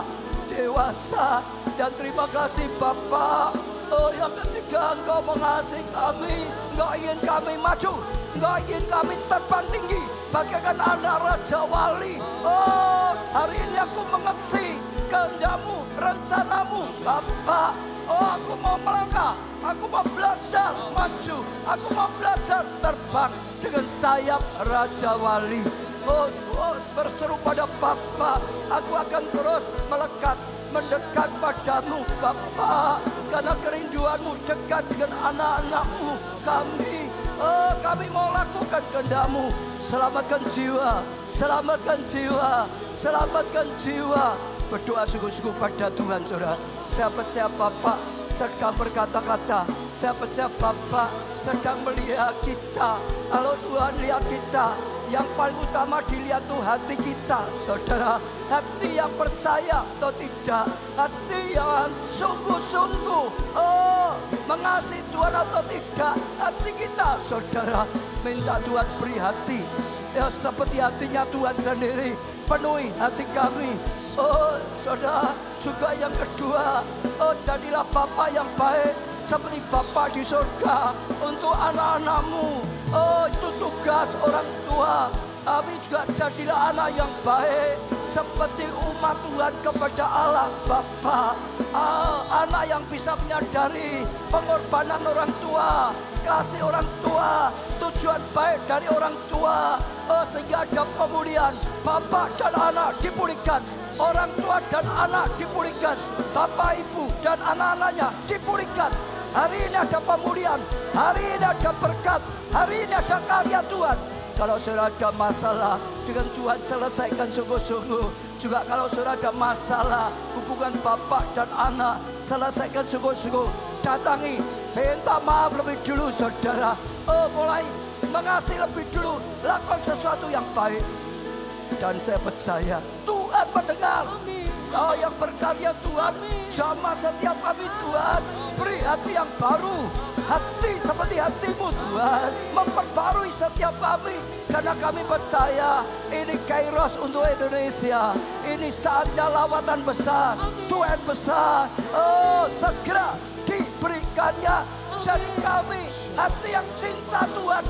Dan terima kasih Bapa. Oh, yang ketiga, Engkau mengasihi kami. Engkau ingin kami maju. Engkau ingin kami terbang tinggi bagaikan anak Raja Wali. Oh, hari ini aku mengerti kehendak-Mu, rencana-Mu Bapa. Oh, aku mau melangkah. Aku mau belajar maju. Aku mau belajar terbang dengan sayap Raja Wali. Oh, berseru pada Bapa, aku akan terus melekat, mendekat padamu Bapa. Karena kerinduan-Mu dekat dengan anak-anak-Mu kami. Oh, kami mau lakukan kehendak-Mu. Selamatkan jiwa, selamatkan jiwa, selamatkan jiwa. Berdoa sungguh-sungguh pada Tuhan saudara. Saya percaya Bapak sedang berkata-kata. Saya percaya Bapak sedang melihat kita. Kalau Tuhan lihat kita, yang paling utama dilihat tuh hati kita, saudara. Hati yang percaya atau tidak, hati yang sungguh-sungguh mengasihi Tuhan atau tidak, hati kita, saudara. Minta Tuhan beri hati ya seperti hatinya Tuhan sendiri. Penuhi hati kami. Oh, saudara, juga yang kedua, jadilah Bapa yang baik seperti Bapa di surga untuk anak-anak-Mu. Oh, itu tugas orang tua. Kami juga jadilah anak yang baik seperti umat Tuhan kepada Allah Bapa. Anak yang bisa menyadari pengorbanan orang tua, kasih orang tua, tujuan baik dari orang tua. Sehingga ada pemulihan. Bapak dan anak dipulihkan, orang tua dan anak dipulihkan, bapak ibu dan anak-anaknya dipulihkan. Hari ini ada pemulihan, hari ini ada berkat, hari ini ada karya Tuhan. Kalau saudara ada masalah dengan Tuhan, selesaikan sungguh-sungguh. Juga kalau saudara ada masalah hubungan bapak dan anak, selesaikan sungguh-sungguh. Datangi, minta maaf lebih dulu saudara. Mulai mengasihi lebih dulu, lakukan sesuatu yang baik. Dan saya percaya Tuhan mendengar. Kau yang berkarya Tuhan, jamah setiap kami Tuhan, beri hati yang baru, hati seperti hatimu Tuhan, memperbarui setiap kami. Karena kami percaya ini Kairos untuk Indonesia. Ini saatnya lawatan besar, Tuhan besar. Oh, segera diberikannya. Jadi kami hati yang cinta Tuhan,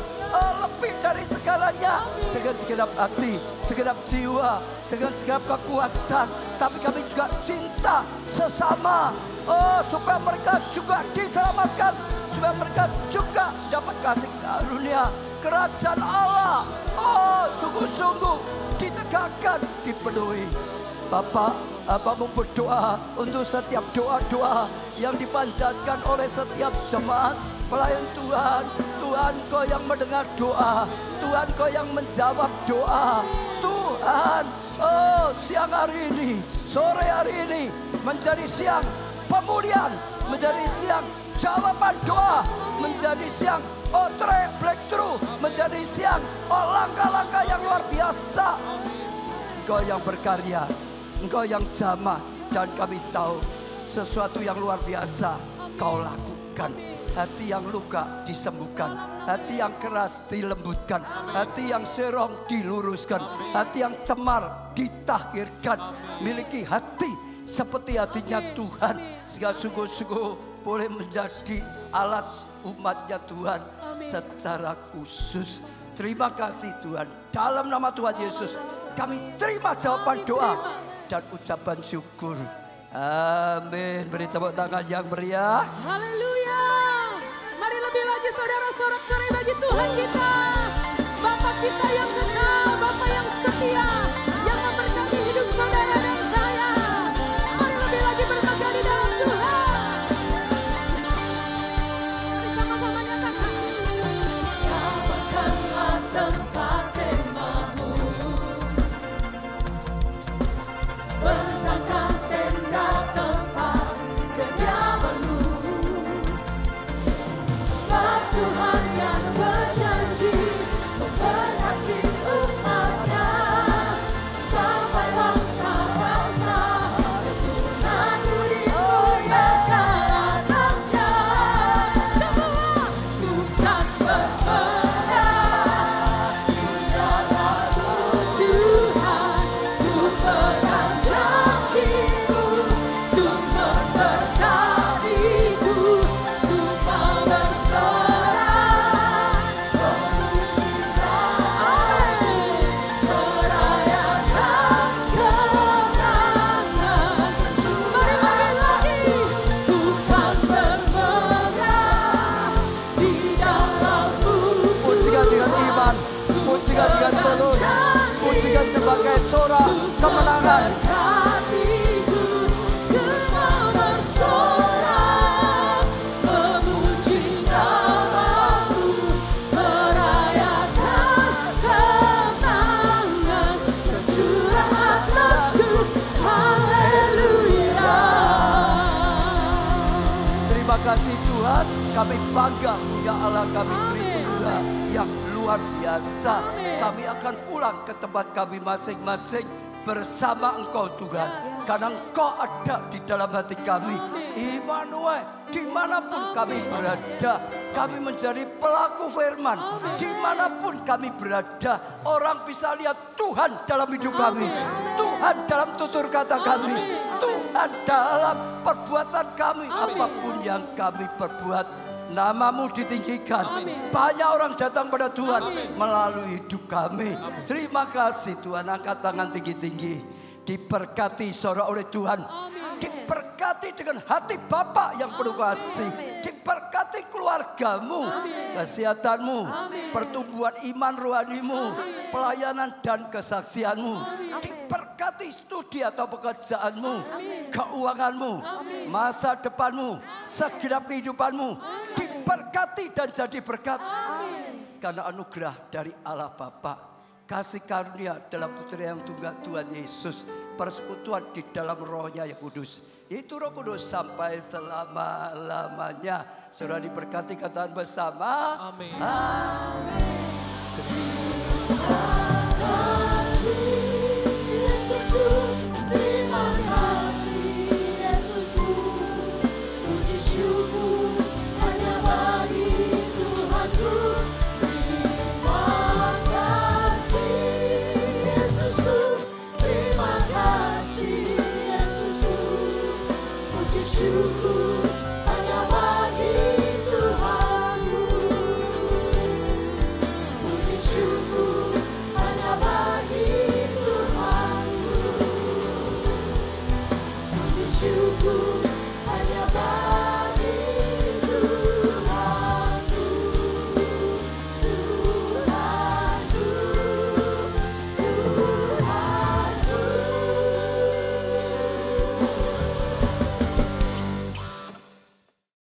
lebih dari segalanya. Dengan segenap hati, segenap jiwa, dengan segenap kekuatan. Tapi kami juga cinta sesama. Oh, supaya mereka juga diselamatkan, supaya mereka juga dapat kasih karunia kerajaan Allah. Oh, sungguh-sungguh ditegakkan, dipenuhi. Bapak, Bapak berdoa untuk setiap doa-doa yang dipanjatkan oleh setiap jemaat pelayan Tuhan. Tuhan, Kau yang mendengar doa. Tuhan, Kau yang menjawab doa. Tuhan, oh, siang hari ini, sore hari ini menjadi siang pemulihan, menjadi siang jawaban doa, menjadi siang breakthrough, menjadi siang langkah-langkah yang luar biasa. Engkau yang berkarya, Engkau yang jamah, dan kami tahu sesuatu yang luar biasa Kau lakukan. Hati yang luka disembuhkan, hati yang keras dilembutkan, hati yang serong diluruskan, hati yang cemar ditahirkan. Miliki hati seperti hatinya Tuhan, sehingga sungguh-sungguh boleh menjadi alat umatnya Tuhan secara khusus. Terima kasih Tuhan, dalam nama Tuhan Yesus kami terima jawaban doa dan ucapan syukur. Amin. Beri tepuk tangan yang meriah. Haleluya. Mari lebih lagi saudara sorak-sorai bagi Tuhan kita. Bapa kita yang kekal, Bapa yang setia, yang memberkati hidup saudara dan saya. Mari lebih lagi berbangga di dalam Tuhan. Mari sama-sama nyatakan. Dapatkanlah tempat kemahmu, bentangkan tenda tempat kediamanmu. Sebab Tuhan yang berjanji memberkati umatnya sampai bangsa-bangsa, keturunanmu dimuliakan atasnya. Semua Tuhan berkenan, Tuhan, ku pegang janjimu, Tuhan memberkatiku, Tuhan berserah, merayakan kemenangan. Mari lagi, Tuhan bermenang di dalammu. Pujikan dengan iman, pujikan dengan tulus, pujikan sebagai sorak kemenangan. Hatiku kena bersorak, memuji namamu, merayakan kemenangan, tercurah atasku, haleluya. Terima kasih Tuhan, kami bangga punya Allah kami Tritunggal yang luar biasa. Kami akan pulang ke tempat kami masing-masing bersama Engkau Tuhan. Karena Engkau ada di dalam hati kami. Immanuel, dimanapun kami berada, kami menjadi pelaku firman. Dimanapun kami berada, orang bisa lihat Tuhan dalam hidup kami, Tuhan dalam tutur kata kami, Tuhan dalam perbuatan kami. Apapun yang kami perbuat, namamu ditinggikan. Banyak orang datang pada Tuhan melalui hidup kami. Terima kasih Tuhan. Angkat tangan tinggi-tinggi. Diberkati saudara oleh Tuhan. Diberkati dengan hati Bapa yang penuh kasih. Diberkati keluargamu, kesehatanmu, pertumbuhan iman rohanimu, pelayanan dan kesaksianmu. Diberkati studi atau pekerjaanmu, keuanganmu, masa depanmu, segenap kehidupanmu. Diberkati dan jadi berkat. Karena anugerah dari Allah Bapa, kasih karunia dalam Putra yang tunggal Tuhan Yesus, persekutuan di dalam Roh-Nya yang kudus, yaitu Roh Kudus sampai selama-lamanya. Saudara diberkati, katakan bersama. Amin.